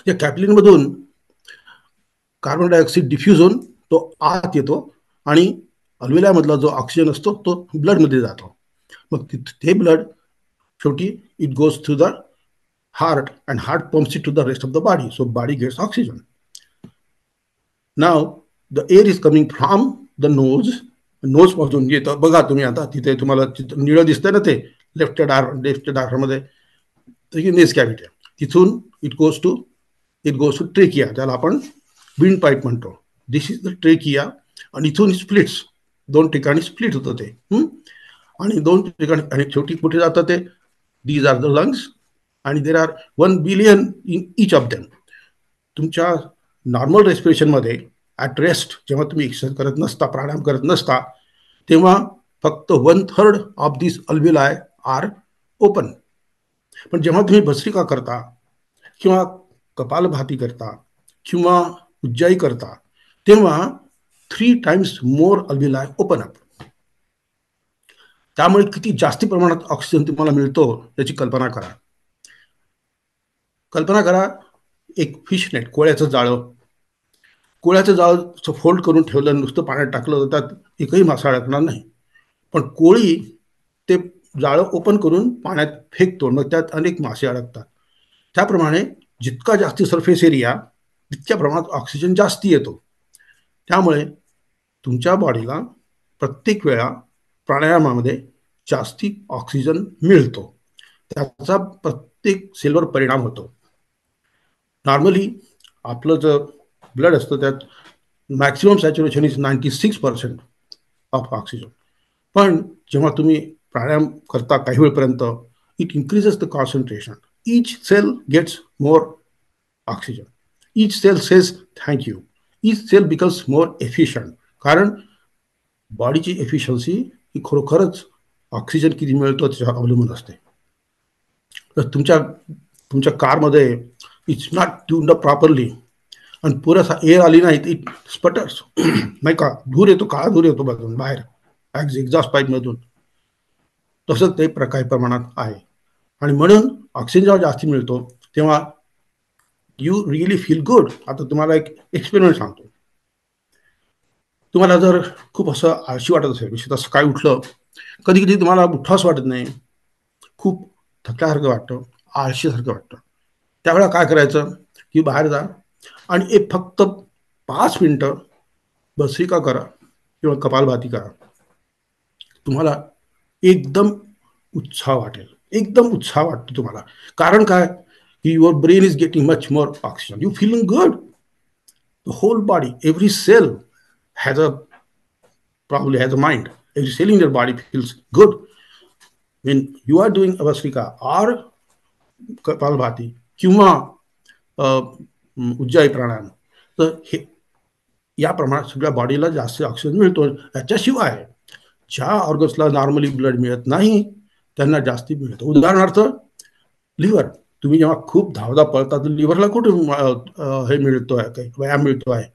या कॅपिलरी मधून कार्बन डायऑक्साईड डिफ्यूज होऊन तो आत येतो आणि अल्व्हिओलामधला जो ऑक्सिजन असतो तो ब्लडमध्ये जातो. मग ते ब्लड शेवटी it goes through the heart and heart pumps it to the rest of the body. So body gets oxygen. Now the air is coming from the nose. Nose पासून येतं बघा तुम्ही. आता तिथे तुम्हाला निळं दिसतंय ना, ते लेफ्ट डार्कमध्ये नेस कॅव्हिटी. तिथून इट गोज टू ट्रेकिया, त्याला आपण विंड पाईप म्हणतो. दिस इज द ट्रेकिया. आणि इथून स्प्लिट्स, 2 ठिकाणी स्प्लिट होतं ते. आणि 2 ठिकाणी, आणि शेवटी कुठे जातं ते, दीज आर द लंग्स आणि there are 1 billion in each of them. तुमच्या नॉर्मल रेस्पिरेशनमध्ये ॲट रेस्ट, जेव्हा तुम्ही एक्सरसाइज करत नसता, प्राणायाम करत नसता, तेव्हा फक्त 1/3 of this alveoli are open. पण जेव्हा तुम्ही भस्त्रिका करता किंवा कपालभाती करता किंवा उज्जाई करता, तेव्हा 3 टाइम्स मोर अल्व्हिओलाई ओपन अप. त्यामुळे किती जास्ती प्रमाणात ऑक्सिजन तुम्हाला मिळतो याची कल्पना करा. कल्पना करा एक फिश नेट, कोळ्याचं जाळं फोल्ड करून ठेवलं, नुसतं पाण्यात टाकलं तर त्यात एकही मासा अडकणार नाही. पण कोळी ते जाळं ओपन करून पाण्यात फेकतो, मग त्यात अनेक मासे अडकतात. त्याप्रमाणे जितका जास्ती सरफेस एरिया तितक्या प्रमाणात ऑक्सिजन जास्ती येतो. त्यामुळे तुमच्या बॉडीला प्रत्येक वेळा प्राणायामामध्ये जास्ती ऑक्सिजन मिळतो. त्याचा प्रत्येक सेलवर परिणाम होतो. नॉर्मली आपलं जर ब्लड असतं त्यात maximum saturation is 96% of oxygen. पण जेव्हा तुम्ही प्राणायाम करता काही वेळपर्यंत, it increases the concentration. Each cell gets more oxygen. Each cell says thank you. Each cell becomes more efficient. कारण बॉडीची एफिशियन्सी ही खरोखरच ऑक्सिजन किती मिळतो त्याच्यावर अवलंबून असते. तर तुमच्या कारमध्ये it's not tuned up properly आणि पुरेसा एअर आली नाही, इट स्पटर्स, नाही का, धूर येतो, काळा धूर येतो बाजून बाहेर एक्झॉस्ट पाईपमधून. तसंच ते काही प्रमाणात आहे. आणि म्हणून ऑक्सिजन जेव्हा जास्ती मिळतो तेव्हा यू रिअली फील गुड. आता तुम्हाला एक एक्सपेरिमेंट सांगतो. तुम्हाला जर खूप असं आळशी वाटत असेल, विशेषतः सकाळी उठलं, कधी कधी तुम्हाला उठावंच वाटत नाही, खूप थकल्यासारखं वाटतं, आळशीसारखं वाटतं, त्यावेळेला काय करायचं की बाहेर जा आणि एक फक्त 5 मिनिटं भस्त्रिका करा किंवा कपालभाती करा. तुम्हाला एकदम उत्साह वाटेल, एकदम उत्साह वाटतो तुम्हाला. कारण काय की your brain is getting much more oxygen. You feeling good. The whole body, every cell has a mind. Every cell in your body feels good. When you are doing Avasrika or Kapalbhati किंवा उज्जाई प्राणायाम, तर हे या प्रमाणात सगळ्या बॉडीला जास्त oxygen मिळतो. याच्याशिवाय ज्या ऑर्गन्सला नॉर्मली ब्लड मिळत नाही त्यांना जास्ती मिळतं. उदाहरणार्थ लिव्हर. तुम्ही जेव्हा खूप धावधा पळता तर लिव्हरला कुठे हे मिळतो आहे, काही व्यायाम मिळतो आहे?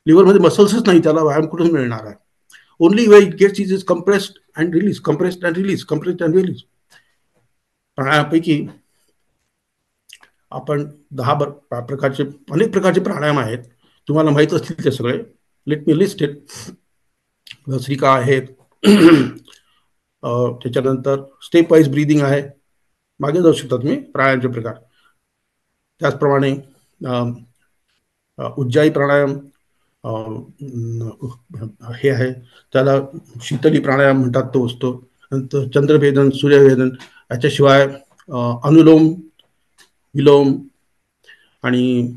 लिव्हरमध्ये मसल्सच नाही, त्याला व्यायाम कुठून मिळणार आहे? Only way it gets is compressed and release, compressed and release, compressed and release. प्राणायामापैकी आपण 10 प्रकारचे, अनेक प्रकारचे प्राणायाम आहेत, तुम्हाला माहीत असतील ते सगळे. Let me list it. Bhastrika आहेत, त्याच्यानंतर स्टेप वाईज ब्रीदिंग आहे, मागे जाऊ शकता तुम्ही प्राणायामचे प्रकार. त्याचप्रमाणे उज्जाई प्राणायाम, हे आहे, त्याला शीतली प्राणायाम म्हणतात, तो असतो. नंतर चंद्रभेदन, सूर्यभेदन, याच्याशिवाय अनुलोम विलोम आणि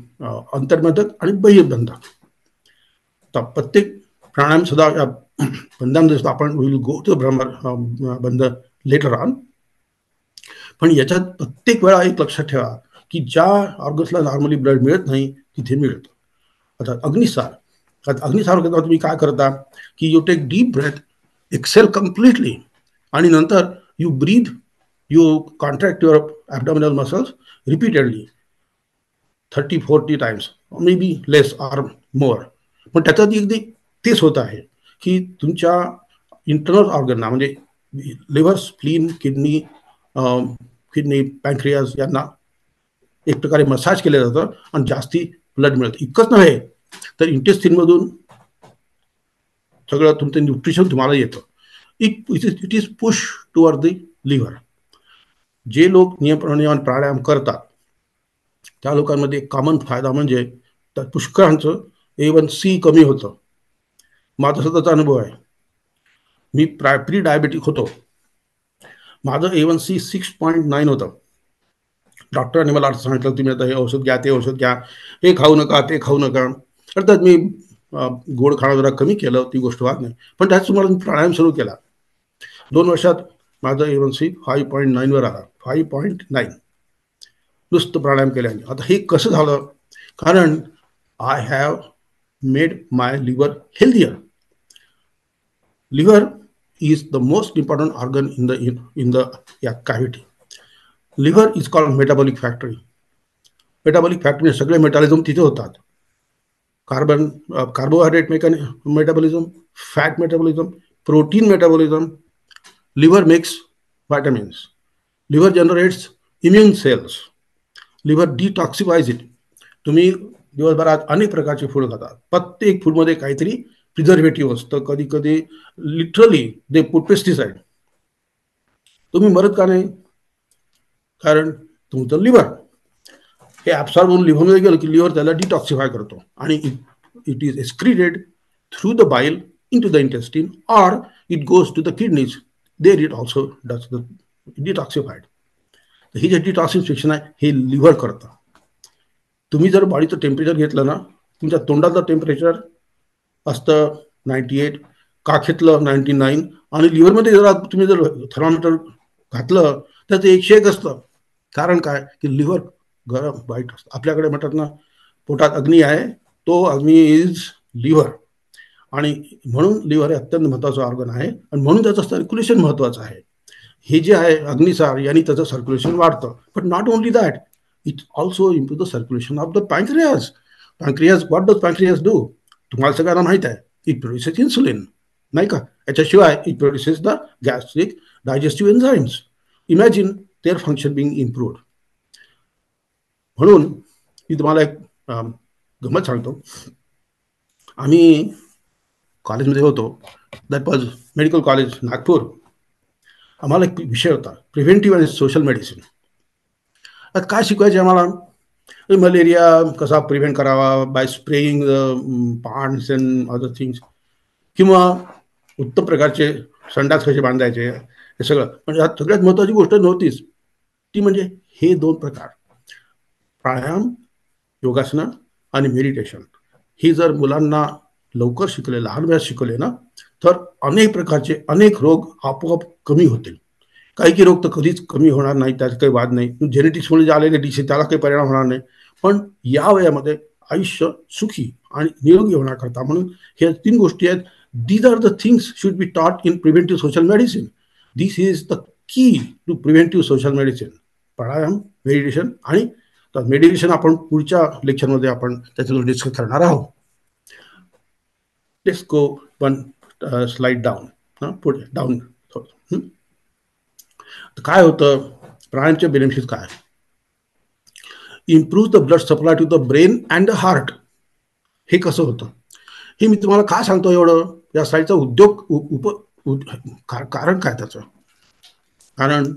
अंतर्बंधक आणि बहिर्बंधक. तर प्रत्येक प्राणायाम सुद्धा या बंधामध्ये सुद्धा आपण विल गो टू भ्रमर बंध लेटर ऑन. पण याच्यात प्रत्येक वेळा एक लक्षात ठेवा की ज्या ऑर्गन्सला नॉर्मली ब्लड मिळत नाही तिथे मिळतं. आता अग्निसार करता तुम्ही काय करता की you take deep breath, exhale completely, आणि नंतर you breathe, you contract your abdominal muscles repeatedly 30-40 times, may be less or more. पण त्याच्यात एकदा तेच होत आहे की तुमच्या इंटरनल ऑर्गनना, म्हणजे लिव्हर, स्प्लीन, किडनी, पॅन्क्रियाज यांना एक प्रकारे मसाज केलं जातं आणि जास्ती ब्लड मिळतं. इतकंच नव्हे तर इंटेस्टिनमधून सगळं तुमचं न्यूट्रिशन तुम्हाला येतं. It is push toward the liver. जे लोक नियमित प्राणायाम करतात त्या लोकांमध्ये एक कॉमन फायदा म्हणजे त्या पुष्कळांचं A1C कमी होतं. माझा स्वतःचा अनुभव आहे. मी प्री डायबेटिक होतो. माझं A1C 6.9 होतं. डॉक्टरांनी मला सांगितलं तुम्ही आता हे औषध घ्या, ते औषध घ्या, हे खाऊ नका, ते खाऊ नका. अर्थात मी गोड खाणं जरा कमी केलं, ती गोष्ट वाद नाही. पण त्याच तुम्हाला मी प्राणायाम सुरू केला. 2 वर्षात माझं A1C 5.9 वर आला. 5.9 नुसतं प्राणायाम केल्याने. आता हे कसं झालं? कारण I have made my liver healthier. Liver is the most important organ in the cavity. Liver is called metabolic factory. Metabolic factory सगळे मेटाबॉलिझम तिथे होतात. Carbohydrate metabolism, fat metabolism, protein metabolism. Liver makes vitamins. Liver generates immune cells. Liver detoxifies it. तुम्ही दिवसभरात अनेक प्रकारचे food खातात. प्रत्येक फूडमध्ये काहीतरी प्रिझर्वेटिव्ह असतं. कधी कधी लिटरली दे पुट पेस्टिसाइड. तुम्ही मरत का नाही? कारण तुमचं लिव्हर हे ॲब्सॉर्ब होऊन लिव्हरमध्ये गेलं की लिव्हर त्याला डिटॉक्सिफाय करतो आणि it is excreted through the bile in to the intestine or it goes to the kidneys. There it also does the detoxified. ही जे डिटॉक्सिफिकेशन आहे हे लिव्हर करतं. तुम्ही जर बॉडीचं टेम्परेचर घेतलं ना, तुमच्या तोंडाचं टेम्परेचर असतं 98, काखेतलं 99, आणि लिव्हरमध्ये जर तुम्ही जर थर्मामीटर घातलं तर ते 101 असतं. कारण काय की लिव्हर गरम वाईट असतं. आपल्याकडे म्हणतात ना, पोटात अग्नी आहे, तो अग्नी इज लिव्हर. आणि म्हणून लिव्हर हे अत्यंत महत्त्वाचं ऑर्गन आहे आणि म्हणून त्याचं सर्क्युलेशन महत्त्वाचं आहे. हे जे आहे अग्निसार यांनी त्याचं सर्क्युलेशन वाढतं. But not only that, it also improve the circulation of the pancreas. What does pancreas do? तुम्हाला सगळ्यांना माहित आहे, इट प्रोड्युसेस इन्सुलिन, नाही का? याच्याशिवाय it produces the gastric digestive enzymes. Imagine their function being improved. म्हणून मी तुम्हाला एक गंमत सांगतो. आम्ही कॉलेजमध्ये होतो, that was medical college Nagpur. आम्हाला एक विषय होता प्रिव्हेंटिव्ह अँड सोशल मेडिसिन. आता काय शिकवायचे आम्हाला? मलेरिया कसा प्रिव्हेंट करावा bye spraying plants and other things, किंवा उत्तम प्रकारचे संडास कसे बांधायचे, हे सगळं. म्हणजे ह्यात सगळ्यात महत्त्वाची गोष्ट नव्हतीच ती म्हणजे हे 2 प्रकार, प्राणायाम, योगासनं आणि मेडिटेशन. ही जर मुलांना लवकर शिकले, लहान वयात शिकवले ना, तर अनेक प्रकारचे अनेक रोग आपोआप कमी होतील. काही रोग तर कधीच कमी होणार नाही, त्याचा काही वाद नाही. जेनेटिक्समुळे जे आलेले डिसीज त्याला काही परिणाम होणार नाही. पण या वयामध्ये आयुष्य सुखी आणि निरोगी होण्याकरता म्हणून हे 3 गोष्टी आहेत. These are the things should be taught in preventive social medicine. This is the key to preventive social medicine. Pranayama, meditation. आणि मेडिटेशन आपण पुढच्या लेक्चरमध्ये आपण त्याच्यावर डिस्कस करणार आहोत. Let's go one slide down. पुढे डाऊन. काय होतं प्राणायामचे बेनिफिट्स काय? Improve the blood supply to the brain and the heart. हे कसं होतं हे मी तुम्हाला का सांगतो एवढं? या साईडचा उद्योग कारण काय त्याचं? कारण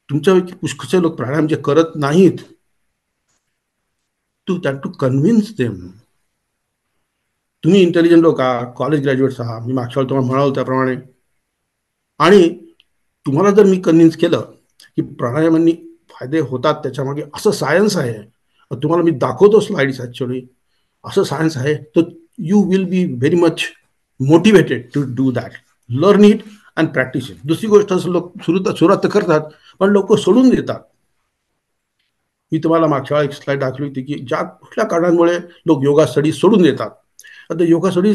तुमच्यापैकी पुष्कळचे लोक प्राणायाम जे करत नाहीत, टू कन्व्हिन्स देम तुम्ही इंटेलिजंट लोक आहात, कॉलेज ग्रॅज्युएट्स आहात, मी मागच्या वेळी तुम्हाला म्हणालो त्याप्रमाणे, आणि तुम्हाला जर मी कन्व्हिन्स केलं की प्राणायामांनी फायदे होतात, त्याच्यामागे असं सायन्स आहे, तुम्हाला मी दाखवतो स्लाइड्स, ॲक्च्युअली असं सायन्स आहे, तर you will be very much motivated to do that, learn it and practice it. दुसरी गोष्ट, असं लोक सुरुवात तर करतात पण लोक सोडून देतात. मी तुम्हाला मागच्या वेळा एक स्लाइड दाखवली होती की ज्या कुठल्या कारणांमुळे लोक योगा स्टडी सोडून देतात. आता योगा स्टडी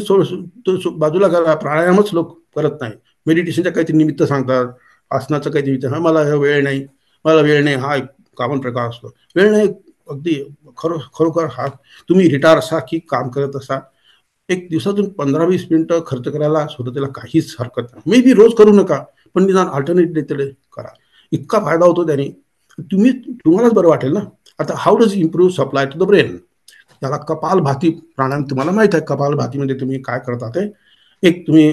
बाजूला करा, प्राणायामच लोक करत नाही, मेडिटेशनच्या काहीतरी निमित्त सांगतात, आसनाचं काही निमित्त, हा मला वेळ नाही, मला वेळ नाही, हा एक कॉमन प्रकार असतो. वेळ नाही, अगदी खरोखर हा तुम्ही रिटायर असा की काम करत असा, एक दिवसातून 15-20 मिनिटं खर्च करायला सुरुवातीला काहीच हरकत नाही. मे बी रोज करू नका, पण निदान अल्टरनेट डे करा, इतका फायदा होतो त्याने, तुम्हालाच बरं वाटेल ना. आता how does improve supply to the brain, त्याला कपालभाती प्राणायाम, तुम्हाला माहित आहे कपालभातीमध्ये तुम्ही काय करता ते. एक तुम्ही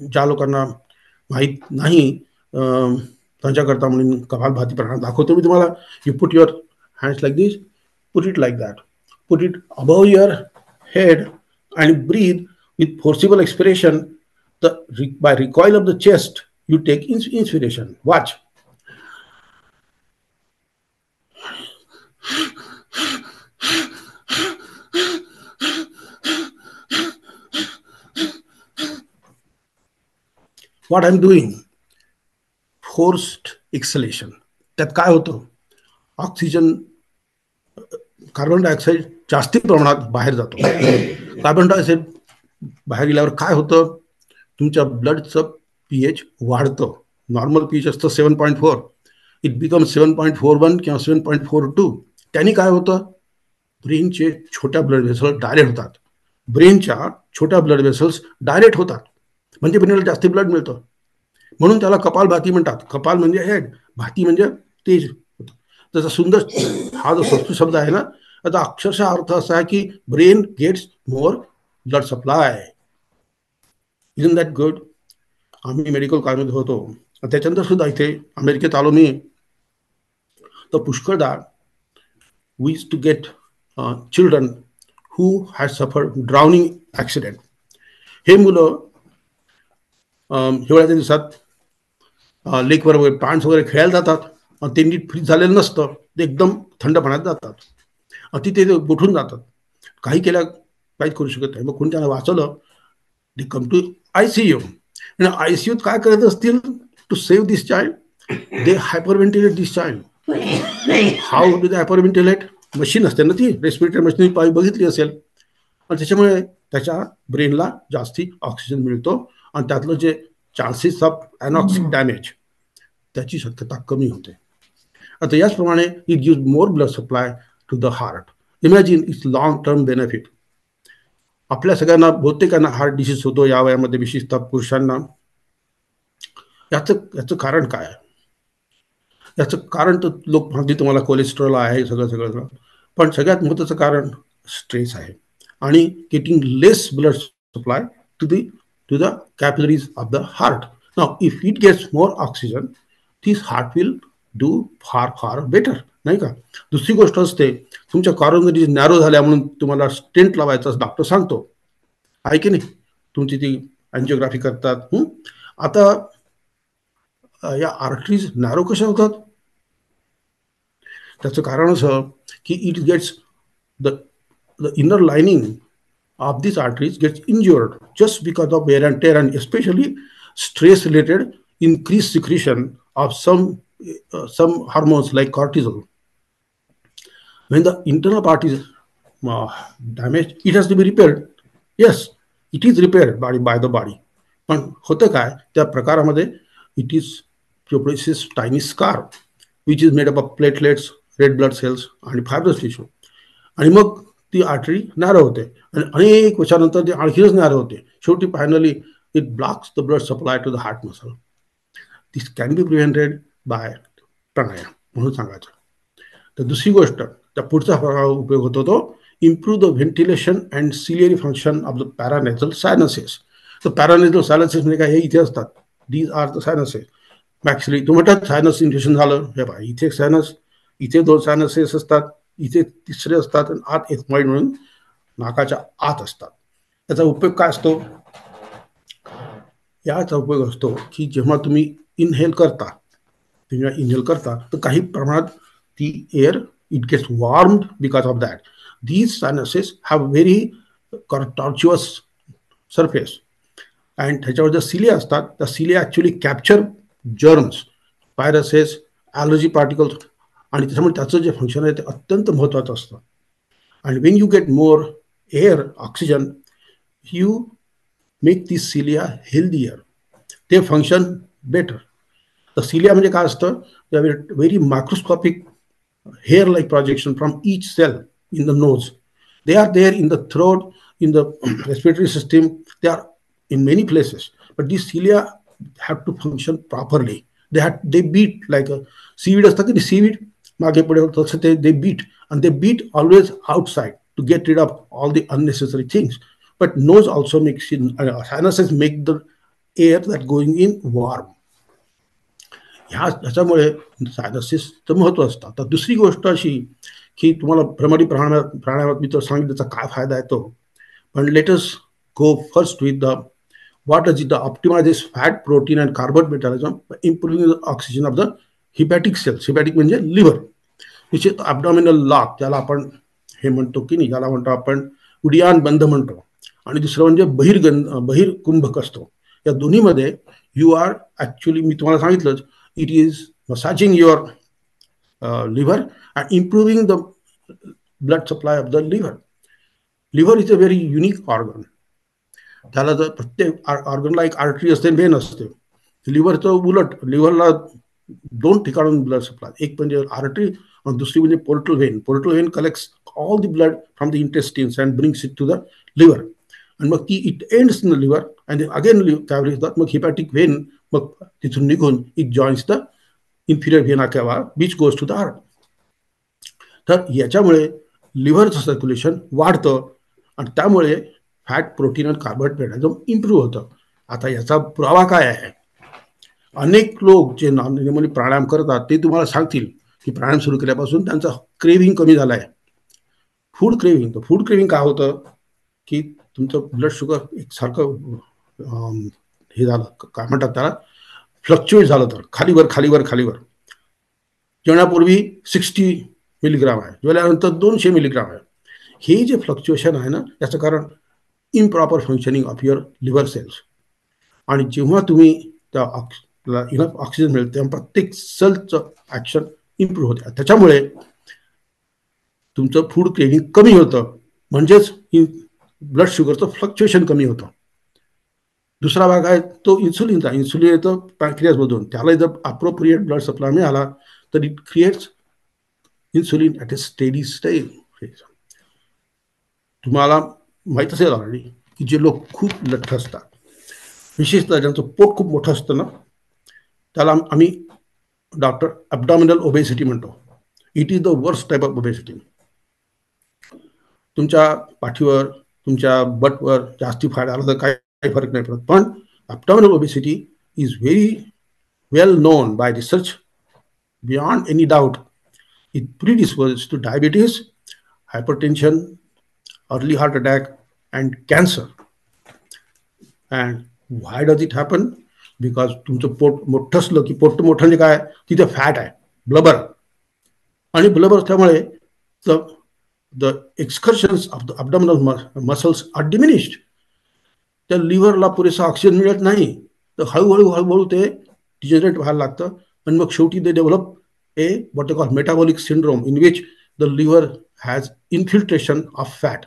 ज्या लोकांना माहीत नाही त्यांच्याकरता म्हणून कपालभाती प्राणायाम दाखवतो मी तुम्हाला. You put your hands like this, put it like that, put it above your head and breathe with forcible expiration. By recoil of the chest, you take inspiration. Watch. What I'm doing? Forced exhalation. त्यात काय होतं, oxygen, carbon dioxide जास्ती प्रमाणात बाहेर जातो. Carbon dioxide बाहेर गेल्यावर काय होतं, तुमच्या ब्लडचं pH वाढतं. नॉर्मल pH असतं 7.4, इट बिकम 7.41 किंवा 7.42. त्यांनी काय होतं, ब्रेनचे छोट्या ब्लड व्हेसल्स डायरेक्ट होतात, ब्रेनच्या छोट्या ब्लड व्हेसल्स डायरेक्ट होतात, म्हणजे ब्रेनला जास्ती ब्लड मिळतं. म्हणून त्याला कपालभाती म्हणतात. कपाल म्हणजे हेड, भाती म्हणजे तेज होतं. त्याचा सुंदर हा जो संस्कृत शब्द आहे ना, त्याचा अक्षरशः अर्थ असा आहे की brain gets more blood supply. Isn't that good? आम्ही मेडिकल कॉलेजमध्ये होतो, त्याच्यानंतर सुद्धा इथे अमेरिकेत आलो मी, तर पुष्कळदा we used to get children who had suffered drowning accident. हे मुलं हिवाळ्याच्या दिवसात लेकवर वगैरे पाण्स वगैरे खेळायला जातात, ते नीट फ्रीज झालेलं नसतं, ते एकदम थंड पाण्यात जातात, तिथे ते उठून जातात, काही केल्या काहीच करू शकत नाही. मग कोणी त्यांना वाचवलं, दे कम टू ICU. आणि ICUत काय करत असतील, to save this child, they hyperventilate this child. How do they hyperventilate? Machine असते ना ती, रेस्पिरेटरी मशीन बघितली असेल, आणि त्याच्यामुळे त्याच्या ब्रेनला जास्ती ऑक्सिजन मिळतो, आणि त्यातलं जे चान्सेस ऑफ अनॉक्सिक डॅमेज त्याची शक्यता कमी होते. आता याचप्रमाणे it gives more blood supply to the heart. Imagine its long term benefit. आपल्या सगळ्यांना बहुतेकांना हार्ट डिसीज होतो या वयामध्ये, विशेषतः पुरुषांना. याचं कारण काय आहे? याचं कारण तर लोक म्हणतील तुम्हाला कोलेस्ट्रॉल आहे, सगळं, पण सगळ्यात महत्त्वाचं कारण स्ट्रेस आहे, आणि getting less blood supply to the capillaries of the heart. Now, if it gets more oxygen, this heart will do far better, नाही का? दुसरी गोष्ट असते, तुमच्या कॉरोनरी नॅरो झाल्या म्हणून तुम्हाला स्टेंट लावायचा डॉक्टर सांगतो, आहे की नाही? तुमची ती अँजिओग्राफी करतात. आता या आर्टरीज नॅरो कशा होतात? त्याचं कारण असं की it gets the inner lining of these arteries gets injured just because of wear and tear, and especially stress related increased secretion of some hormones like cortisol. When the internal part is damaged, it has to be repaired. Yes, it is repaired by the body. पण होतं काय त्या प्रकारामध्ये, it is produces tiny scar which is made up of platelets, red blood cells आणि fibrous tissue, आणि मग ती artery narrow होते, आणि अनेक वर्षानंतर ती आणखीनच नॅरो होते. शेवटी finally it blocks the blood supply to the heart muscle. This can be prevented by pranayama म्हणून सांगायचं. तर दुसरी गोष्ट, त्या पुढचा उपयोग होतो तो improve the ventilation and ciliary function of the paranasal sinuses. तर पॅरानेझल सायनसेस म्हणजे काय, हे इथे असतात, these are the sinuses. Actually तुम्ही म्हणतात सायनस इन्फेक्शन झालं, हे बघा इथे एक सायनस, इथे 2 सायनसेस असतात, इथे 3 असतात, आणि आत एथमॉइड म्हणून नाकाच्या आत असतात. याचा उपयोग काय असतो? याचा उपयोग असतो की जेव्हा तुम्ही इनहेल करता तर काही प्रमाणात ती air it gets warmed because of that. These sinuses have very tortuous surface and त्याच्यावर ज्या सिलिया असतात त्या cilia actually capture germs, viruses, allergy particles, आणि त्याच्यामुळे त्याचं जे फंक्शन आहे ते अत्यंत महत्त्वाचं असतं. आणि Wien you get more air oxygen you make the cilia healthier, ते फंक्शन बेटर. तर सिलिया म्हणजे काय असतं? Very microscopic hair like projection from each cell in the nose. They are there in the throat, in the respiratory system, they are in many places, but these cilia have to function properly. They beat like a seaweed असतं की seaweed मागे पुढे तसं they beat, and they beat always outside to get rid of all the unnecessary things. But nose also makes sinuses make the air that going in warm. ह्याच्यामुळे सायनसिसचं महत्त्व असतं. आता दुसरी गोष्ट अशी की तुम्हाला भ्रमरी प्राणायामात मी तर सांगितलं त्याचा काय फायदा आहे तो, पण let us go first with the what does it optimizes fat, protein and carbon metabolism by improving the oxygen of the hepatic cells. hepatic म्हणजे liver, which is abdominal lock, ज्याला आपण हे म्हणतो की नाही, ज्याला म्हणतो आपण उडियान बंध म्हणतो, आणि दुसरं म्हणजे बहिर्कुंभक असतो. या दोन्हीमध्ये यू आर ॲक्च्युली, मी तुम्हाला सांगितलंच, it is massaging your liver and improving the blood supply of the liver. Liver is a very unique organ. त्याला जर प्रत्येक ऑर्गनला एक आर्टरी असते, वेन असते. लिव्हरचं उलट, लिव्हरला 2 ठिकाणून ब्लड सप्लाय, एक म्हणजे आर्टरी आणि दुसरी म्हणजे portal vein. Portal vein collects all the blood from the intestines and brings it to the liver, आणि मग ती it ends in the liver and again त्यावेळी येतात. मग हिपॅटिक व्हेन मग तिथून निघून it joins the inferior vena cava which goes to the heart. तर याच्यामुळे लिव्हरचं सर्क्युलेशन वाढतं आणि त्यामुळे फॅट, प्रोटीन आणि कार्बोहायड्रेट मेटाबॉलिझम इम्प्रूव्ह होतं. आता याचा पुरावा काय आहे? अनेक लोक जे नॉर्मली प्राणायाम करतात ते तुम्हाला सांगतील की प्राणायाम सुरू केल्यापासून त्यांचा क्रेविंग कमी झाला आहे. Food craving. तर फूड क्रेविंग काय होतं की तुमचं ब्लड शुगर एकसारखं हे झालं, काय म्हणतात त्याला, फ्लक्च्युएट झालं, तर खालीवर खालीवर खालीवर. जेवणापूर्वी 60 मिलीग्राम आहे, जेवल्यानंतर 200 मिलीग्राम आहे. हे जे फ्लक्च्युएशन आहे ना, याचं कारण improper functioning of your liver cells. आणि जेव्हा तुम्ही त्या इनफ ऑक्सिजन मिळेल तेव्हा प्रत्येक सेलचं ॲक्शन इम्प्रूव्ह होते. त्याच्यामुळे तुमचं फूड क्रेविंग कमी होतं, म्हणजेच ब्लड शुगरचं फ्लक्च्युएशन कमी होतं. दुसरा भाग आहे तो इन्सुलिनचा. इन्सुलिन येतं पॅनक्रियासमधून, त्याला जर अप्रोप्रिएट ब्लड सप्लाय मिळाला तर it creates insulin at a steady stage. तुम्हाला माहीत असेल ऑलरेडी की जे लोक खूप लठ्ठ असतात, विशेषतः ज्यांचं पोट खूप मोठं असतं ना, त्याला आम्ही डॉक्टर ॲब्डॉमिनल ओबेसिटी म्हणतो. It is the worst type of obesity. तुमच्या पाठीवर, तुमच्या बटवर जास्ती फॅट आलं तर काही फरक नाही पडत, पण abdominal obesity is very well known by research beyond any doubt. It predisposes to diabetes, hypertension, early heart attack and cancer. And why does it happen? Because तुमचं पोट मोठं असलं की, पोट मोठं म्हणजे काय, तिथे फॅट आहे, ब्लबर, आणि ब्लबर असल्यामुळे the excursions of the abdominal muscles are diminished. त्या लिव्हरला पुरेसा ऑक्सिजन मिळत नाही, तर हळूहळू ते डिजनरेट व्हायला लागतं, आणि मग शेवटी ते develop what they call metabolic syndrome, in which the liver has infiltration of fat.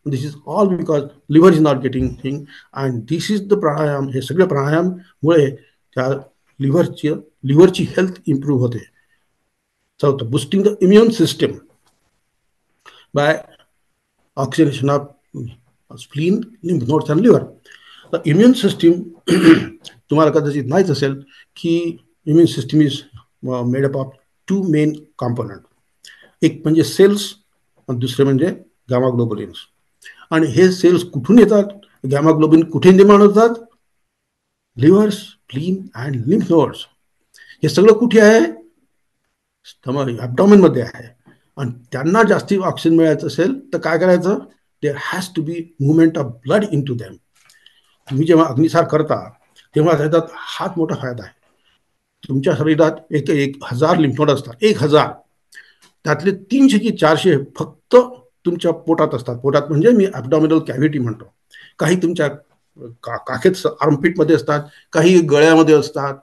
And this is all because liver is not getting thing, and this is the pranayam. हे सगळे प्राणायाम मुळे त्या लिव्हरची हेल्थ इम्प्रूव्ह होते. चौथं, boosting the immune system by oxidation of spleen, lymph nodes and liver. The immune system तुम्हाला कदाचित माहीत असेल की immune system is made up of 2 main component. एक म्हणजे सेल्स आणि दुसरे म्हणजे गॅमा ग्लोबुलिन्स. आणि हे सेल्स कुठून येतात, गॅमा ग्लोबुलिन कुठे निर्माण होतात? Liver, spleen and lymph nodes. हे सगळं कुठे आहे? ॲब्डॉमेनमध्ये आहे. आणि त्यांना जास्ती ऑक्सिजन मिळायचं असेल तर काय करायचं? There has to be movement of blood into them. तुम्ही जेव्हा अग्निसार करता तेव्हा त्याच्यात हाच मोठा फायदा आहे. तुमच्या शरीरात एक 1000 लिम्फोड असतात, 1000 त्यातले 300 की 400 फक्त तुमच्या पोटात असतात. पोटात म्हणजे मी ॲब्डॉमिनल कॅव्हिटी म्हणतो. काही तुमच्या काखेत आर्मपिटमध्ये असतात, काही गळ्यामध्ये असतात,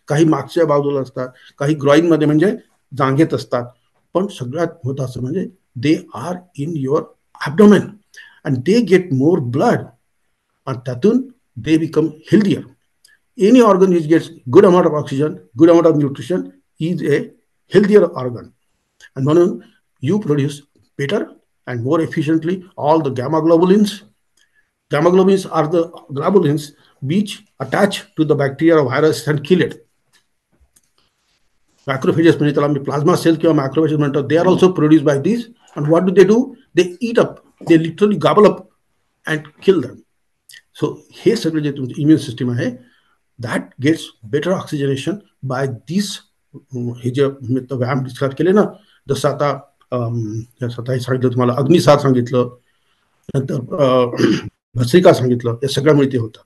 काही मागच्या बाजूला असतात, काही ग्रॉईनमध्ये म्हणजे जांघेत असतात. पण सगळ्यात महत्त्वाचं म्हणजे they are in your abdomen and they get more blood आणि त्यातून they become healthier. Any organ which gets good amount of oxygen, good amount of nutrition is a healthier organ. आणि म्हणून you produce better and more efficiently all the gamma globulins. Gamma globulins are the globulins which attach to the bacteria or virus and kill it. Macrophages म्हणजे त्याला मी plasma sale किंवा macrophages म्हणतो. They are also produced by these. And what do? They eat up. They literally gobble up and kill them. So हे सगळे जे तुमचं immune system आहे that gets better oxygenation by these. हे जे व्यायाम डिस्क्राईब केले ना, जसं आता स्वतःही सांगितलं तुम्हाला, अग्निसार सांगितलं, नंतर भस्त्रिका सांगितलं, या सगळ्यामुळे ते होतं.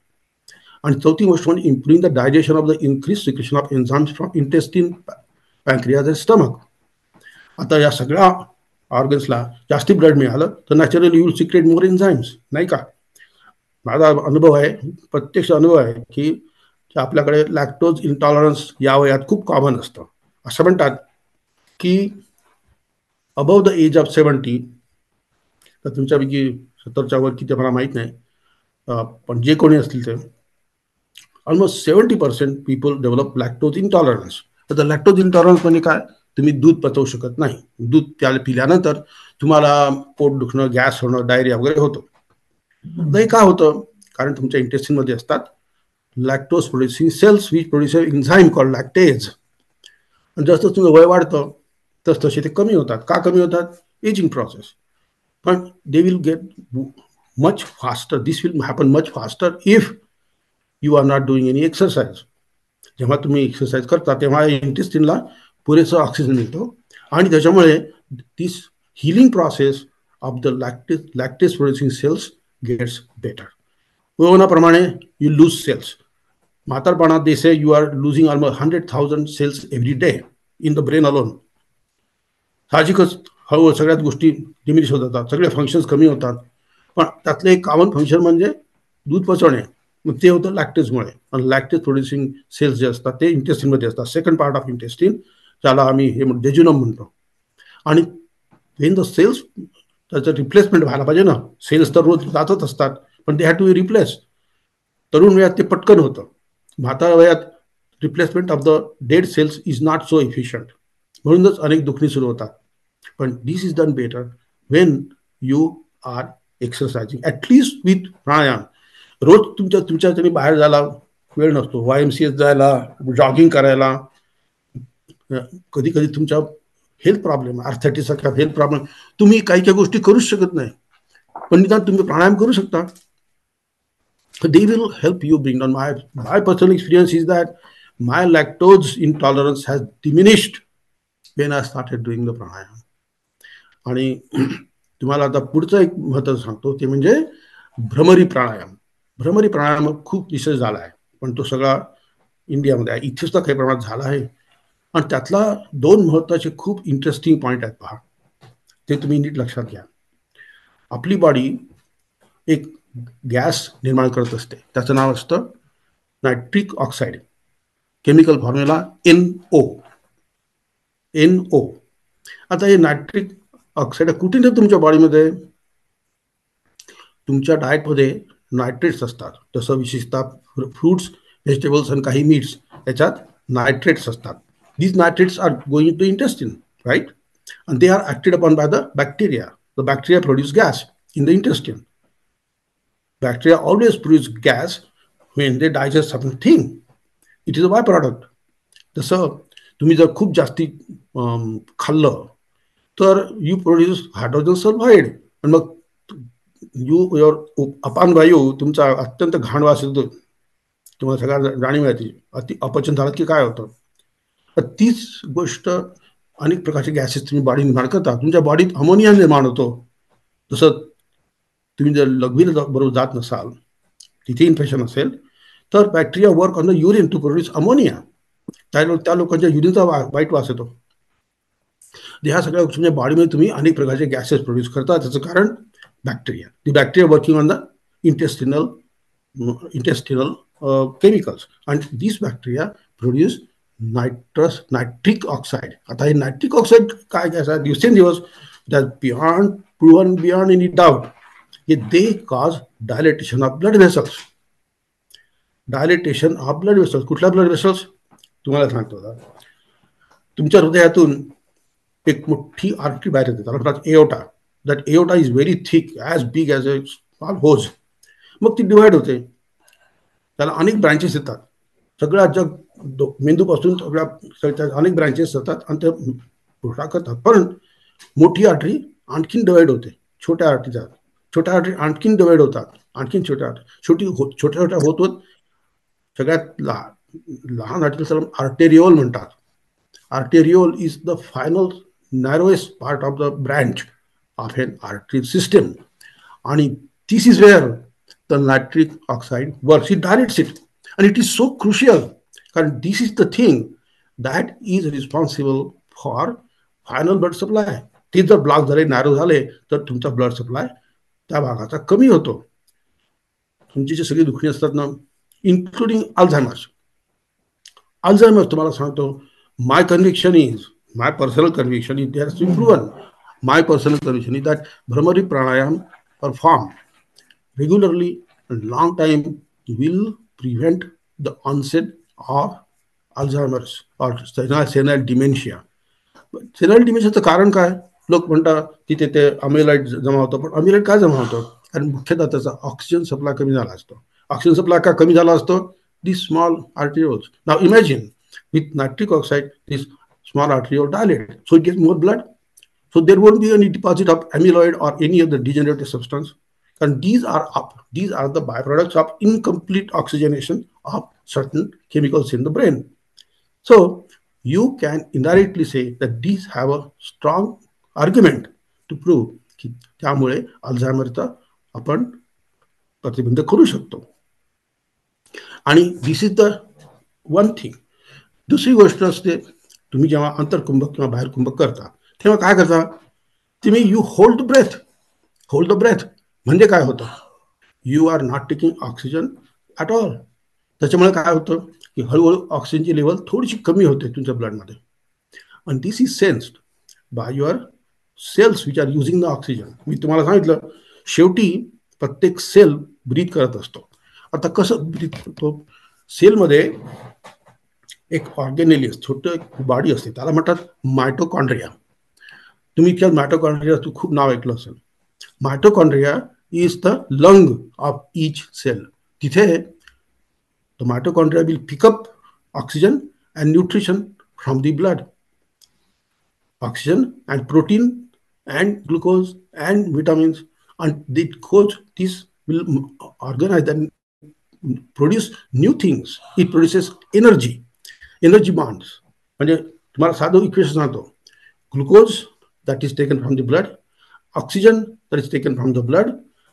आणि चौथी गोष्ट म्हणजे improving the digestion of the increase secretion of enzymes from intestine, pancreas and stomach. आता या सगळ्या ऑर्गन्सला जास्ती ब्लड मिळालं तर naturally you will secrete more enzymes, नाही का? माझा अनुभव आहे, प्रत्यक्ष अनुभव आहे की आपल्याकडे लॅक्टोज इंटॉलरन्स या वयात खूप कॉमन असतं. असं म्हणतात की अबव द एज ऑफ 70, तर तुमच्यापैकी 70च्या वर किती मला माहीत नाही, पण जे कोणी असतील ते almost 70% people develop lactose intolerance. तर लॅक्टोज इंटॉलरन्स म्हणजे काय? तुम्ही दूध पचवू शकत नाही. दूध त्याला पिल्यानंतर तुम्हाला पोट दुखणं, गॅस होणं, डायरिया वगैरे होतो. हे का होतं? कारण तुमच्या इंटेस्टिनमध्ये असतात lactose producing cells which produce enzyme called lactase. जसं तुमचं वय वाढतं तसे ते कमी होतात. का कमी होतात? Aging process. पण they will get much faster. This will happen much faster if you are not doing any exercise. जेव्हा तुम्ही एक्सरसाइज करता तेव्हा इंटेस्टिनला पुरेसं ऑक्सिजन मिळतो आणि त्याच्यामुळे this healing process of the lactase producing cells gets better. वयोमानाप्रमाणे यू लूज सेल्स. म्हातारपणात they say you are losing almost 100,000 cells every day in the brain alone. साहजिकच हळूहळू सगळ्याच गोष्टी डिमिनिश होत जातात, सगळे फंक्शन्स कमी होतात. पण त्यातलं एक कॉमन फंक्शन म्हणजे दूध पचवणे. मग ते होतं लॅक्टेजमुळे. आणि लॅक्टेज प्रोड्युसिंग सेल्स जे असतात ते इंटेस्टिनमध्ये असतात, सेकंड पार्ट ऑफ इंटेस्टिन, ज्याला आम्ही हे डेज्युनम म्हणतो. आणि वेन द सेल्स, त्याचं रिप्लेसमेंट व्हायला पाहिजे ना. सेल्स तर रोज जातच असतात पण they have to be replace. तरुण वयात ते पटकन होतं. म्हातारा वयात replacement of the dead cells is not so efficient. म्हणूनच अनेक दुखणी सुरू होतात. पण this is done better when you are exercising at least with pranayama. रोज तुमच्या बाहेर जायला वेळ नसतो, YMCA जायला, जॉगिंग करायला. कधी कधी तुमच्या हेल्थ प्रॉब्लेम, आर्थरायटिससारखा हेल्थ प्रॉब्लेम, तुम्ही काही गोष्टी करूच शकत नाही, पण निदान तुम्ही प्राणायाम करू शकता. They will help you bring down. My personal experience is that my lactose intolerance has diminished when I started doing the pranayam. आणि तुम्हाला आता पुढचं एक महत्त्व सांगतो, ते म्हणजे भ्रमरी प्राणायाम. भ्रमरी प्राणायाम खूप रिसर्च झाला आहे, पण तो सगळा इंडियामध्ये आहे. इथेच तर काही प्रमाणात झाला आहे. आणि त्यातला 2 महत्त्वाचे खूप इंटरेस्टिंग पॉईंट आहेत पहा, ते तुम्ही नीट लक्षात घ्या. आपली बॉडी एक गॅस निर्माण करत असते, त्याचं नाव असतं nitric oxide. Chemical formula NO. आता हे नायट्रिक ऑक्साईड कुठे नाही तुमच्या बॉडीमध्ये, तुमच्या डाएटमध्ये नायट्रेट्स असतात. जसं विशेषतः फ्रूट्स, व्हेजिटेबल्स आणि काही मीट्स, याच्यात नायट्रेट्स असतात. These nitrates are going to intestine, right? and they are acted upon by the bacteria. The bacteria produce gas in the intestine. Bacteria always produce gas when they digest something. It is a byproduct. जसं तुम्ही जर खूप जास्ती खाल्लं तर you produce hydrogen sulphide, आणि मग your अपानवायू तुमचा अत्यंत घाण वास येतो. तुम्हाला सगळ्या जाणीव आहे ती. अति अपचन झालं की काय होतं. तर तीच गोष्ट अनेक प्रकारचे गॅसेस तुम्ही बॉडी निर्माण करता. तुमच्या बॉडीत अमोनिया निर्माण होतो. जसं तुम्ही जर लघवीला बरोबर जात नसाल, तिथे इन्फेक्शन असेल, तर bacteria work on the urine to produce ammonia. त्या लोकांच्या युरिनचा वाईट वास येतो. ह्या सगळ्या गोष्टी बॉडीमध्ये तुम्ही अनेक प्रकारचे गॅसेस प्रोड्यूस करता. त्याचं कारण bacteria. The bacteria working on the intestinal chemicals, and these bacteria produce nitric oxide. आता हे नायट्रिक ऑक्साईड काय घ्यायचं दिवसेंदिवस beyond any doubt they cause dilatation of blood vessels. Dilatation of blood vessels. कुठल्या blood vessels तुम्हाला सांगतो. तुमच्या हृदयातून एक मोठी आर्टरी बाहेर येते, त्याला म्हणतात aorta. That aorta is very thick, as big as a small hose. मग ती डिवाइड होते, त्याला अनेक ब्रांचेस येतात. सगळ्या जग मेंदूपासून सगळ्या अनेक ब्रांचेस येतात आणि ते घोषणा करतात. पण मोठी आर्टरी आणखीन डिवाइड होते छोट्या आर्टरीच्या. छोट्या आर्टरी आणखीन डिवाइड होतात, आणखीन छोट्या आर्टरी छोट्या होत सगळ्यात लहान आर्टरीला आर्टेरिओल म्हणतात. Arteriole is the final narrowest part of the branch of an artery system. And this is where the nitric oxide works. It dilates it, and it is so crucial because this is the thing that is responsible for final blood supply. ते जर block झाले, narrow झाले, तर तुमचा blood supply त्या भागाचा कमी होतो. तुमची जी सगळी दुखणी असतात ना, इन्क्लुडिंग अल्झायमर्स. तुम्हाला सांगतो, my personal conviction is there to proven. My personal conviction is that bhramari pranayama perform regularly and long time will prevent the onset of Alzheimer's or senile dementia. Senile dementia कारण काय? लोक म्हणतात की ते अमिलाइड जमा होतं. पण अमिलाइड काय जमा होतं? कारण मुख्यतः त्याचा ऑक्सिजन सप्लाय कमी झाला असतो. ऑक्सिजन सप्लाय का कमी झाला असतो? These small arterioles. Now imagine with nitric oxide, this small arteriole dilate, so it gets more blood. So there won't be any deposit of amyloid or any other degenerative substance. And these are the byproducts of incomplete oxygenation of certain chemicals in the brain. So you can indirectly say that these have a strong argument to prove की त्यामुळे अल्झायमरचा आपण प्रतिबंध करू शकतो. आणि this is the one thing. दुसरी गोष्ट असते, तुम्ही जेव्हा अंतर्कुंभक किंवा बाहेर कुंभक करता तेव्हा काय करता? तुम्ही यू होल्ड द ब्रेथ. म्हणजे काय होतं? You are not taking oxygen at all. त्याच्यामुळे काय होतं की हळूहळू ऑक्सिजनची लेवल थोडीशी कमी होते तुमच्या ब्लडमध्ये. आणि this is sensed by your cells which are using the oxygen. मी तुम्हाला सांगितलं, शेवटी प्रत्येक सेल ब्रीथ करत असतो. आता कसं ब्रीथ करतो? सेलमध्ये एक ऑर्गेनेली छोटं बॉडी असते, त्याला म्हणतात मायटोकॉन्ड्रिया. तुम्ही इतक्या मायटोकॉन्ड्रियाचं खूप नाव ऐकलं असेल. Mitochondria is the lung of each cell. तिथे the mitochondria will pick up oxygen and nutrition from the blood. Oxygen and protein and glucose and vitamins, and this will organize and produce new things. It produces energy bonds. म्हणजे तुम्हाला साधं equation सांगतो. Glucose that is taken from the blood, oxygen that is taken from the blood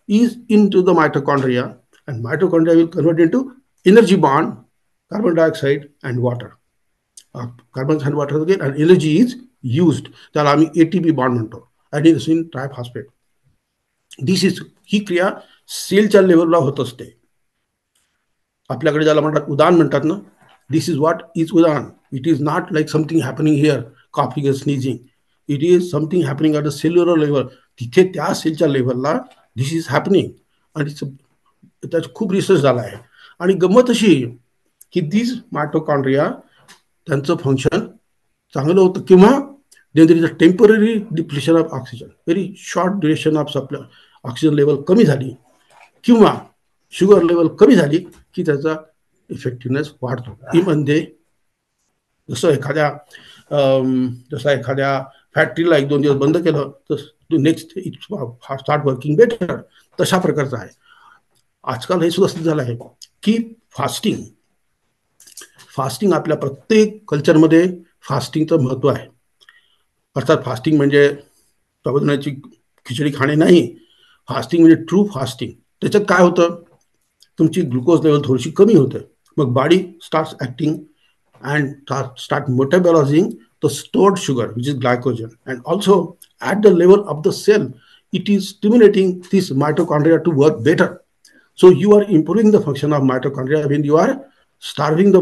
is into the mitochondria, and mitochondria will convert into energy bond, carbon dioxide and water. Carbon and water again, and energy is used. त्याला आम्ही ATP bond म्हणतो, adenosine triphosphate. ही क्रिया सेलच्या लेवलला होत असते. आपल्याकडे ज्याला म्हणतात उदान म्हणतात ना, दिस is what is Udaan. It is not like something happening here, coughing or sneezing. It is something happening at a cellular level. तिथे त्या सेलच्या लेवलला दिस इज हॅपनिंग. आणि त्याचा खूप रिसर्च झाला आहे. आणि गंमत अशी की दिस मायटोकॉन्ड्रिया त्यांचं फंक्शन चांगलं होतं किंवा there is a temporary depletion of oxygen, very short duration of supply, oxygen level कमी झाली किंवा शुगर लेवल कमी झाली की त्याचा इफेक्टिव्हनेस वाढतो. म्हणजे जसं एखाद्या फॅक्टरीला 1-2 दिवस बंद केलं तर next it start working better. तशा प्रकारचं आहे. आजकाल हे सुद्धा झालं आहे की फास्टिंग आपल्या प्रत्येक कल्चरमध्ये फास्टिंगचं महत्त्व आहे. अर्थात फास्टिंग म्हणजे साबुदाण्याची खिचडी खाणे नाही. फास्टिंग म्हणजे ट्रू फास्टिंग. त्याच्यात काय होतं, तुमची ग्लुकोज लेवल थोडीशी कमी होते. मग body starts acting and start metabolizing the stored sugar which is glycogen, and also at the level of the cell it is stimulating this mitochondria to work better. So you are improving the function of mitochondria when you are starving the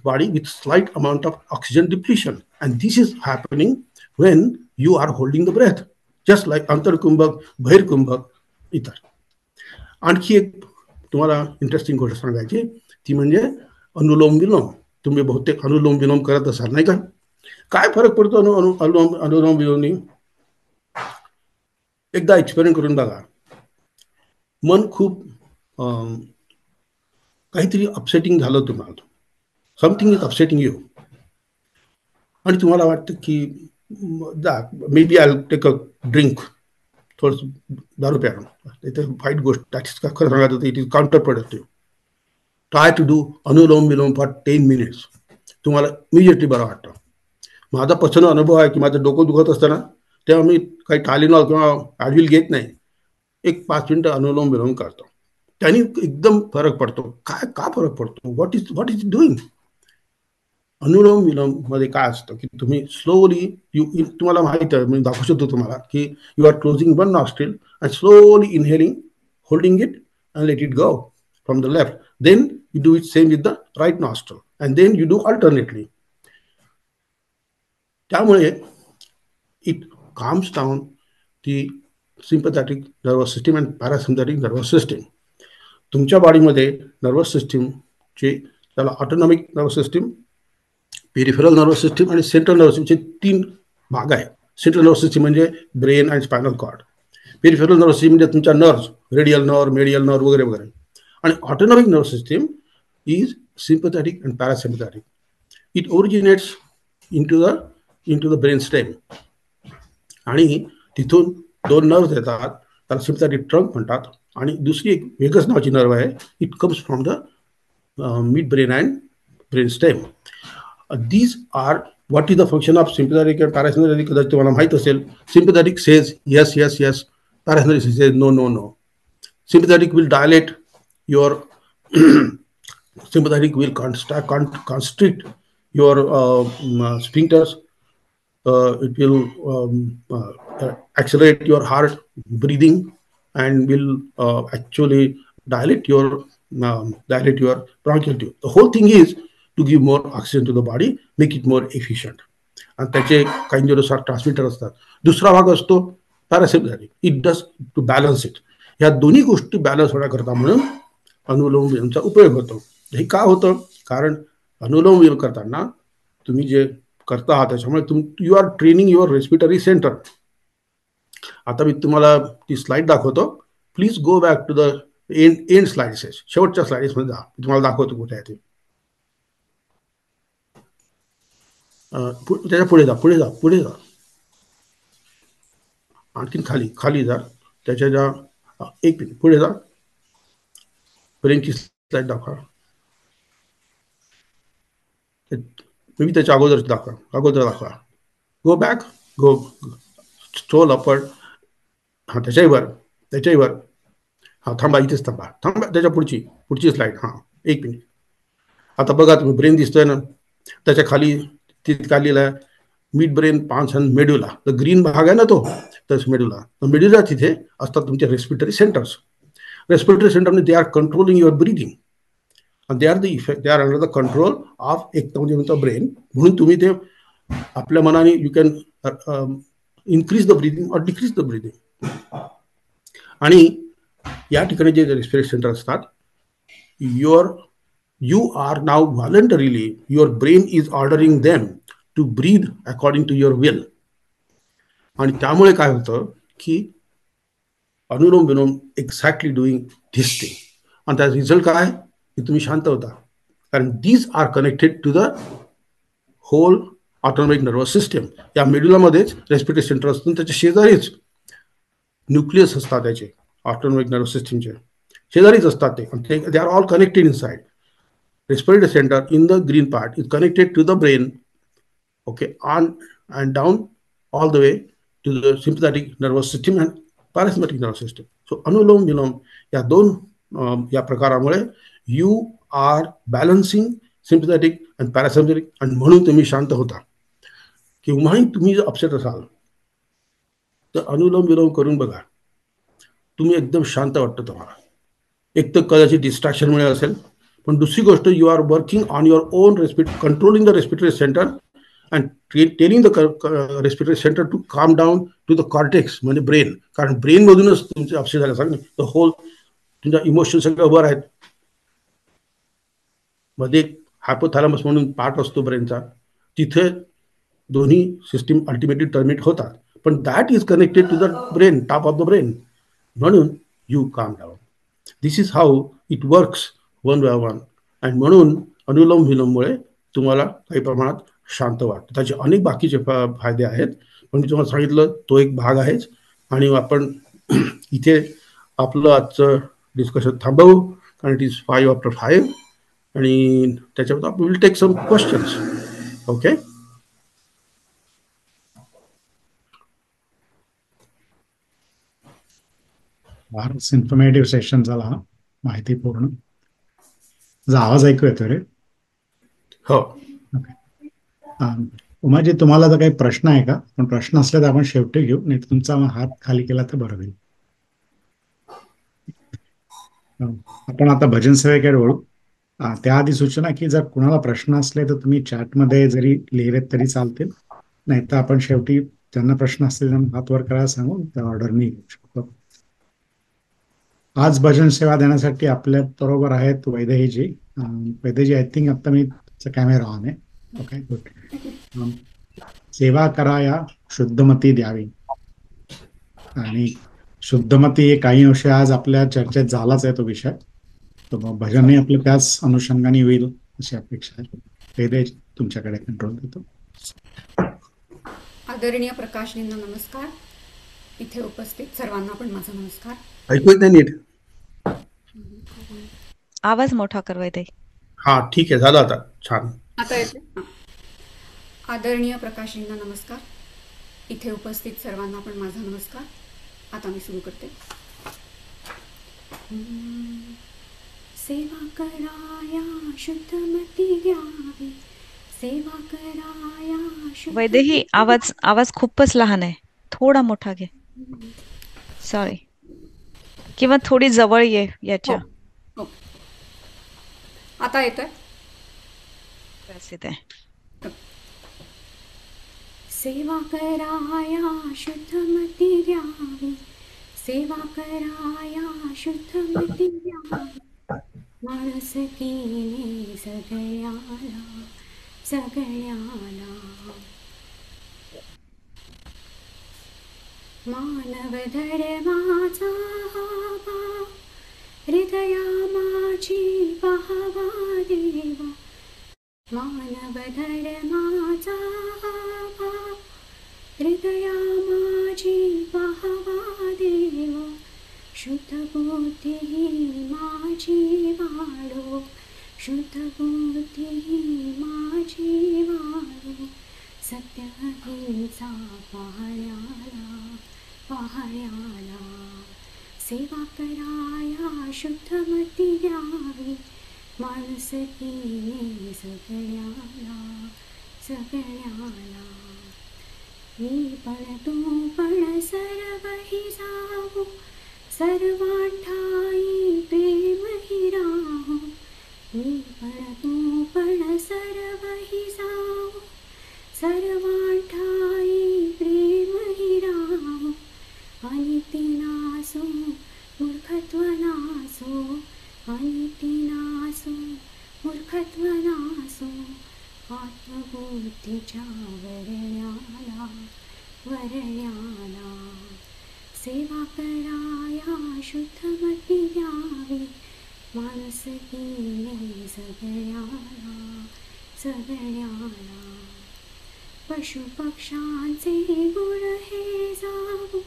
body with slight amount of oxygen depletion, and this is happening when you are holding the breath, just like अंतरकुंभक, बहिर्कुंभक इतर. आणखी एक तुम्हाला interesting गोष्ट सांगायची, ती म्हणजे अनुलोम विलोम. तुम्ही बहुतेक अनुलोम विलोम करत असाल नाही का? काय फरक पडतो अनुलोम विलोमनी? एकदा एक्सपेरिमेंट करून बघा. मन खूप काहीतरी अपसेटिंग झालं तुम्हाला, समथिंग इज अपसेटिंग यू, आणि तुम्हाला वाटतं की maybe I take a drink, थोडंसं दारू प्यायला. इथे वाईट गोष्ट, त्याचीच खरं सांगायचं तर it is counterproductive. Try to do anulom vilom for 10 minutes. तुम्हाला इमिजिएटली बरं वाटतं. माझा पर्सनल अनुभव आहे की माझं डोकं दुखत असताना तेव्हा मी काही टालिनॉल किंवा ॲडविल घेत नाही, एक 5 मिनिटं अनुलोम विलोम करतो, त्याने एकदम फरक पडतो. काय का फरक पडतो? What is doing? Anulom vilom मध्ये काय असतं की तुम्ही स्लोली तुम्हाला माहित आहे, मी दाखवू शकतो तुम्हाला की you are closing one nostril and slowly inhaling, holding it and let it go from the left. Then you do it same with the right nostril and then you do alternately. त्यामुळे it calms down the sympathetic nervous system and parasympathetic nervous system. तुमच्या बॉडीमध्ये nervous सिस्टीमचे, त्याला autonomic nervous system, peripheral nervous system आणि central nervous सिस्टीमचे 3 भाग आहे. Central nervous system म्हणजे ब्रेन आणि spinal cord. Peripheral nervous system म्हणजे तुमच्या nerves, radial nerve, medial nerve वगैरे वगैरे. आणि autonomic nervous system is sympathetic and parasympathetic. It originates into the brain stem. आणि तिथून 2 नर्व्स येतात, त्याला सिम्पॅथेटिक ट्रंक म्हणतात, आणि दुसरी एक वेगस नावाची नर्व आहे. It comes from the mid brain and brain stem. These are what is the function of sympathetic and parasympathetic. कदाचित तुम्हाला माहित असेल. Sympathetic says yes yes yes, parasympathetic says no no no. Sympathetic will dilate your sympathetic will constrict your sphincters. It will accelerate your heart breathing and will actually dilate your bronchial tube. The whole thing is to give more oxygen to the body, make it more efficient. आणि त्याचे काही neurotransmitter असतात. दुसरा भाग असतो parasympathetic. It does to balance it. ह्या दोन्ही गोष्टी बॅलन्स होण्याकरता म्हणून अनुलोम विलोमचा उपयोग होतो. हे का होतं? कारण अनुलोम विलोम करताना तुम्ही जे करता आहात त्याच्यामुळे you are training your respiratory centre. आता मी तुम्हाला ती स्लाइड दाखवतो. Please go back to the end slides. शेवटच्या स्लाइड्स मध्ये जा, तुम्हाला दाखवतो कुठे आहे ते. त्याच्या पुढे जा आणखीन खाली जा. त्याच्या ज्या एक मिनिट पुढे जा. ब्रेनची स्लाइड दाखवा. मी त्याच्या अगोदर दाखवा. गो बॅक, गो स्ट्रोल अपवर्ड. हां, त्याच्याही वर. हां, थांबा, इथेच थांबा. त्याच्या पुढची स्लाइड. हां, एक मिनिट. आता बघा तुम्ही, ब्रेन दिसतोय ना, त्याच्या खाली लिहिलं आहे mid brain, pons and medulla. The green भाग आहे ना तो, तस मेड्युला. मेड्युला तिथे असतात तुमचे respiratory centres. Respiratory centre they are controlling your breathing, they are the effect, they are under the control of एक म्हणजे ब्रेन. म्हणून तुम्ही ते आपल्या मनाने you can increase the breathing or decrease the breathing. आणि या ठिकाणी जे रेस्पिरेटरी सेंटर असतात, you are now voluntarily your brain is ordering them to breathe according to your will. आणि त्यामुळे काय होतं की anulom vilom exactly doing this thing. आणि त्याचा रिझल्ट काय की तुम्ही शांत होता. कारण these are connected to the whole autonomic nervous system. या मेड्युलामध्येच रेस्पिरेटरी सेंटर असतं, त्याच्या शेजारीच न्यूक्लियस असतात. त्याचे ऑटोनॉमिक नर्वस सिस्टमचे शेजारीच असतात ते. They are all connected inside. Respiratory centre in the green part is connected to the brain, okay, on and down all the way to the sympathetic nervous system and parasympathetic nervous system. So anulom vilom या दोन या प्रकारामुळे you are balancing sympathetic and parasympathetic, आणि म्हणून तुम्ही शांत होता. केव्हाही तुम्ही जर अपसेट असाल तर अनुलोम विलोम करून बघा, तुम्ही एकदम शांत वाटतं तुम्हाला. एक तर कदाचित डिस्ट्रॅक्शनमुळे असेल, पण दुसरी गोष्ट, you are working on your own controlling the respiratory centre and telling the respiratory centre to calm down to the cortex, म्हणजे ब्रेन. कारण ब्रेन मधूनच तुमचे अपसेट झाले सांग, द होल तुमच्या इमोशन सगळे उभं आहेत. मध्ये हायपोथॅलॅमस म्हणून पार्ट असतो ब्रेनचा, तिथे दोन्ही सिस्टीम अल्टिमेटली टर्मिनेट होतात, पण that is connected to the brain, top of the brain. म्हणून you calm down. This is how it works one by one. आणि म्हणून अनुलोम विलोममुळे तुम्हाला काही प्रमाणात शांत वाटतं. त्याचे अनेक बाकीचे फायदे आहेत, पण मी तुम्हाला सांगितलं तो एक भाग आहेच. आणि आपण इथे आपलं आजचं डिस्कशन थांबवू, कारण इट इज 5:05, आणि त्याच्यावर आपण will take some questions. Okay. फारच इन्फॉर्मेटिव्ह सेशन झाला हा, माहितीपूर्ण. तुझा आवाज ऐकू येतो रे? हो. उमाजी, तुम्हाला जर काही प्रश्न आहे का? पण प्रश्न असले तर आपण शेवटी घेऊ, नाही तुमचा हात खाली केला तर बरं होईल. आपण आता भजन सेवेकडे वळू. त्याआधी सूचना की जर कुणाला प्रश्न असले तर तुम्ही चॅटमध्ये जरी लिहिलेत तरी चालतील, नाही तर आपण शेवटी ज्यांना प्रश्न असतील त्यांना हात वर करायला सांगून त्या ऑर्डरने घेऊ शकतो. आज भजन सेवा देण्यासाठी आपल्या बरोबर आहेत वैदेहीजी. वैदेही, आय थिंक आता मी कॅमेरा ऑन आहे. Okay, good. सेवा कराया शुद्धमती द्यावी. आणि शुद्धमती हे काही अंश आज आपल्या चर्चेत झालाच आहे तो विषय, तर मग भजनही आपलं त्याच अनुषंगाने होईल अशी अपेक्षा आहे. वैदेही, तुमच्याकडे कंट्रोल देतो. आदरणीय प्रकाशजींना नमस्कार. इथे उपस्थित सर्वांना पण माझा नमस्कार. ऐकू येत नाही नीट? आवाज मोठा करवाय ते. हा, ठीक आहे, झालं आता. छान. आता येते. आदरणीय प्रकाशजींना नमस्कार. इथे उपस्थित सर्वांना पण माझा नमस्कार. आता मी सुरू करते. सेवा कराया शुद्धमती द्यावी, सेवा कराया शुद्ध. वैदेही, आवाज खूपच लहान आहे, थोडा मोठा घे. सॉरी, किंवा थोडी जवळ ये याच्या. हो. आता येतोय? व्यवस्थित आहे. सेवा कराया शुद्धमती द्यावी, सेवा कराया शुद्धमती द्यावी, माणुसकीने सगळ्याला सगळ्याला. मानव धर्माचा भाव हृदया माझी पाहावा देवा, मानव धर्माचा भाव हृदया माझी पाहावा देवा, शुद्ध बुद्धी माझी वाढो, शुद्ध बुद्धी माझी वाढो, सत्य अहिंसा पाहण्याला पाहण्याला. सेवा कराया शुद्धमती द्यावी, माणुसकीने सगळ्याला सगळ्याला. मी पण तू पण सर्वही जाऊ, सर्वांठाई प्रेम ही राहू. मी पण तू पण सर्वही जाऊ, सर्वांठाई प्रेम ही राहू. अनिती नासो मूर्खत्व नासो, अनिती नासो मूर्खत्व नासो, आत्मबुद्धीच्या वरण्याला वरण्याला. सेवा कराया शुद्धमती द्यावी, माणुसकीने सगळ्याला सगळ्याला. पशुपक्ष्यांचे गुण हे जाऊ,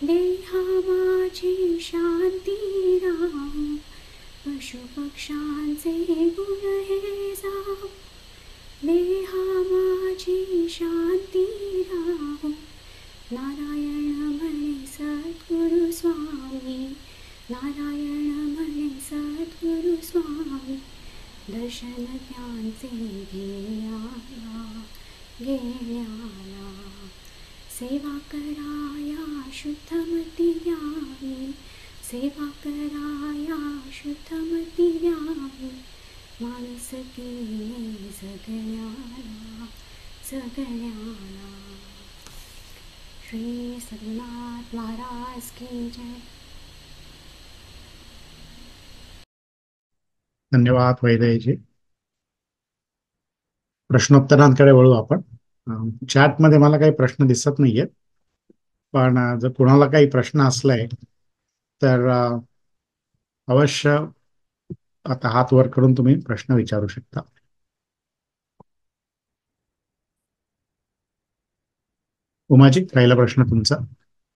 देहा माझी शांती राहू. पशुपक्ष्यांचे गुण हे जाऊ, देहा माझी शांती राहू. नारायण म्हणे सद्गुरु स्वामी, घेण्याला सेवा कराया शुद्धमती द्यावी सेवा कराया शुद्धमती द्यावी माणुसकीने सगळ्याला सगळ्याला श्री सद्गुरुनाथ महाराज की जय. धन्यवाद वैदेहीजी. प्रश्नोत्तरांकडे वळू आपण. चॅटमध्ये मला काही प्रश्न दिसत नाहीयेत, पण जर कोणाला काही प्रश्न असलाय तर अवश्य आता हात वर करून तुम्ही प्रश्न विचारू शकता. उमाजी, पहिला प्रश्न तुमचा.